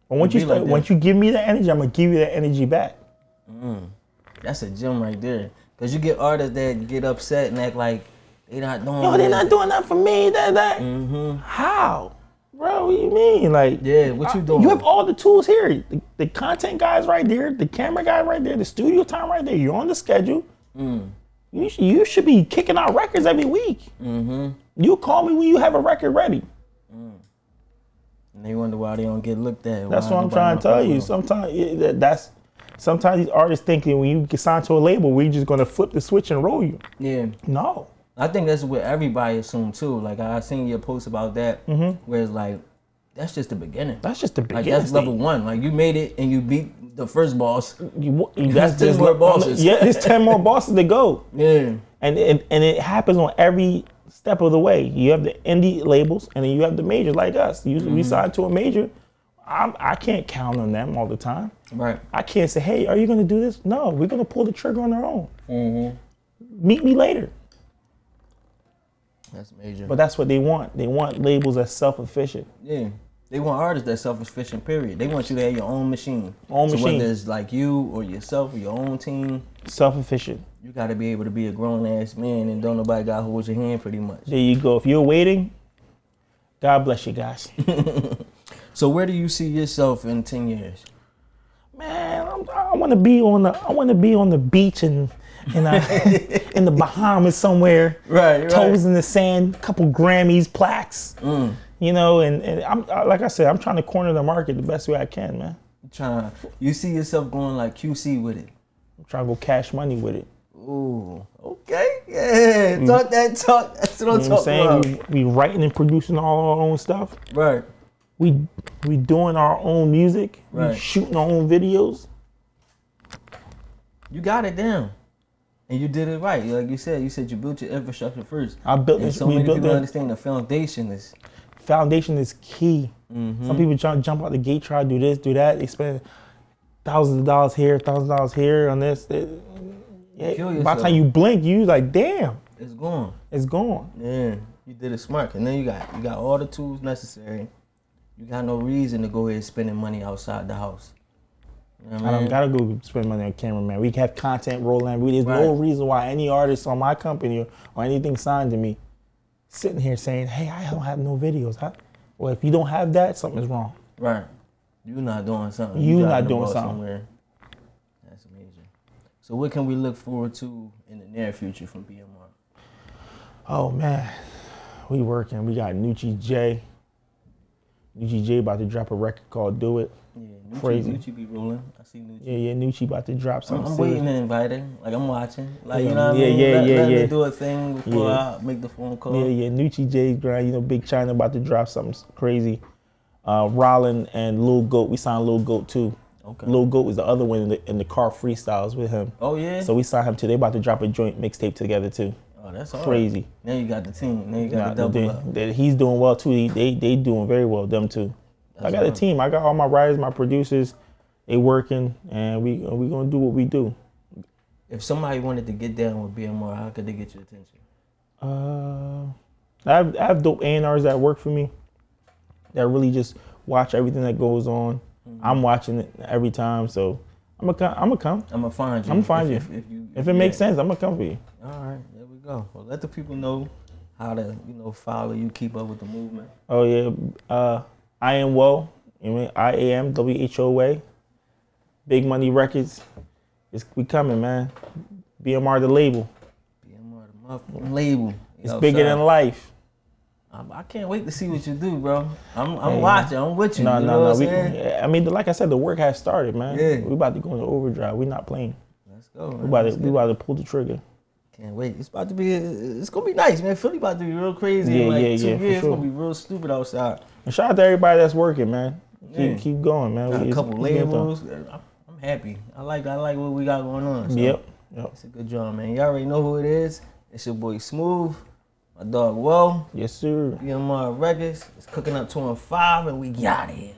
Speaker 4: once you give me that energy, I'm gonna give you that energy back.
Speaker 3: That's a gem right there. Cause you get artists that get upset and act like they not doing.
Speaker 4: No, they're not doing that for me. How, bro? What you mean? Like,
Speaker 3: yeah, what you doing?
Speaker 4: You have all the tools here. The content guy's right there. The camera guy right there. The studio time right there. You're on the schedule. You should be kicking out records every week. You call me when you have a record ready.
Speaker 3: And they wonder why they don't get looked at.
Speaker 4: That's what I'm trying to tell you. Sometimes these artists thinking when you get signed to a label, we're just gonna flip the switch and roll you. Yeah. No.
Speaker 3: I think that's what everybody assumed too. Like I seen your post about that, where it's like, that's just the beginning.
Speaker 4: That's just the beginning.
Speaker 3: Like that's level one. Like you made it and you beat the first boss.
Speaker 4: That's 10 more bosses. Yeah, there's 10 more bosses to go. Yeah. And it happens on every step of the way. You have the indie labels and then you have the majors like us. We signed to a major. I can't count on them all the time. Right. I can't say, hey, are you gonna do this? No, we're gonna pull the trigger on our own. Meet me later.
Speaker 3: That's major.
Speaker 4: But that's what they want. They want labels that's self-efficient.
Speaker 3: Yeah. They want artists that's self-efficient, period. They want you to have your own machine. Whether it's like you or yourself or your own team.
Speaker 4: Self-efficient.
Speaker 3: You gotta be able to be a grown-ass man and don't nobody gotta hold your hand pretty much.
Speaker 4: There you go. If you're waiting, God bless you guys.
Speaker 3: So where do you see yourself in 10 years?
Speaker 4: Man, I want to be on the beach and in the Bahamas somewhere. Right. Toes in the sand, couple Grammys, plaques. You know, and I'm like I said, I'm trying to corner the market the best way I can, man.
Speaker 3: You see yourself going like QC with it?
Speaker 4: I'm trying to go Cash Money with it.
Speaker 3: Ooh, okay, yeah. Talk. That's what I'm talking about.
Speaker 4: We writing and producing all our own stuff. Right. We doing our own music. Right. We shooting our own videos.
Speaker 3: You got it down, and you did it right. Like you said you built your infrastructure first.
Speaker 4: I built it.
Speaker 3: So many people understand the foundation is.
Speaker 4: Foundation is key. Some people try to jump out the gate, try to do this, do that. They spend thousands of dollars here, $1,000 here on this. By the time you blink, you like, damn.
Speaker 3: It's gone.
Speaker 4: It's gone.
Speaker 3: Yeah, you did it smart. And then you got all the tools necessary. You got no reason to go ahead spending money outside the house. You know
Speaker 4: I don't gotta go spend money on cameraman. We have content rolling. There's no reason why any artist on my company or anything signed to me sitting here saying, hey, I don't have no videos. Well, if you don't have that, something's wrong.
Speaker 3: Right. You're not doing something.
Speaker 4: You're not doing something. Somewhere.
Speaker 3: That's amazing. So what can we look forward to in the near future from BMR?
Speaker 4: Oh, man. We working. We got Nucci J. Nucci J about to drop a record called Do It.
Speaker 3: Yeah,
Speaker 4: Crazy.
Speaker 3: Nucci be rolling. I see Nucci.
Speaker 4: Yeah, Nucci about to drop something.
Speaker 3: I'm waiting to invite her. Like, I'm watching. Like, you know what I mean? Let me do a thing before I make the phone call.
Speaker 4: Yeah, Nucci J's grind. You know, Big Chyna about to drop something crazy. Rylan and Lil Goat. We signed Lil Goat too. Okay. Lil Goat was the other one in the car freestyles with him. Oh, yeah? So we signed him too. They about to drop a joint mixtape together too.
Speaker 3: Oh, that's
Speaker 4: crazy.
Speaker 3: Now you got the team. Now you got the double up.
Speaker 4: He's doing well too. They doing very well. Them too. I got a team. I got all my writers, my producers. They working, and we gonna do what we do.
Speaker 3: If somebody wanted to get down with BMR, how could they get your attention?
Speaker 4: I have dope A&Rs that work for me. That really just watch everything that goes on. I'm watching it every time, so I'm gonna come.
Speaker 3: I'm gonna find you.
Speaker 4: I'm gonna find you. If it makes sense, I'm gonna come for you.
Speaker 3: All right, there we go. Well, let the people know how to follow you, keep up with the movement.
Speaker 4: Oh yeah. I am Woe, I-am WHOA, Big Money Records. We coming, man. BMR the label.
Speaker 3: BMR the motherfucking label.
Speaker 4: It's bigger than life.
Speaker 3: I can't wait to see what you do, bro. I'm watching. I'm with you.
Speaker 4: No.
Speaker 3: I
Speaker 4: mean, like I said, the work has started, man. Yeah. We about to go into overdrive. We not playing.
Speaker 3: Let's go.
Speaker 4: We about to pull the trigger.
Speaker 3: Can't wait. It's gonna be nice, man. Philly about to be real crazy.
Speaker 4: Yeah,
Speaker 3: in like 2
Speaker 4: years,
Speaker 3: it's gonna be real stupid outside.
Speaker 4: And shout out to everybody that's working, man. Keep going, man.
Speaker 3: Got a couple labels. I'm happy. I like what we got going on. So
Speaker 4: yep.
Speaker 3: It's a good job, man. You already know who it is. It's your boy Smooth, my dog Woe.
Speaker 4: Yes, sir.
Speaker 3: BMR Records. It's cooking up 2 and 5, and we got it.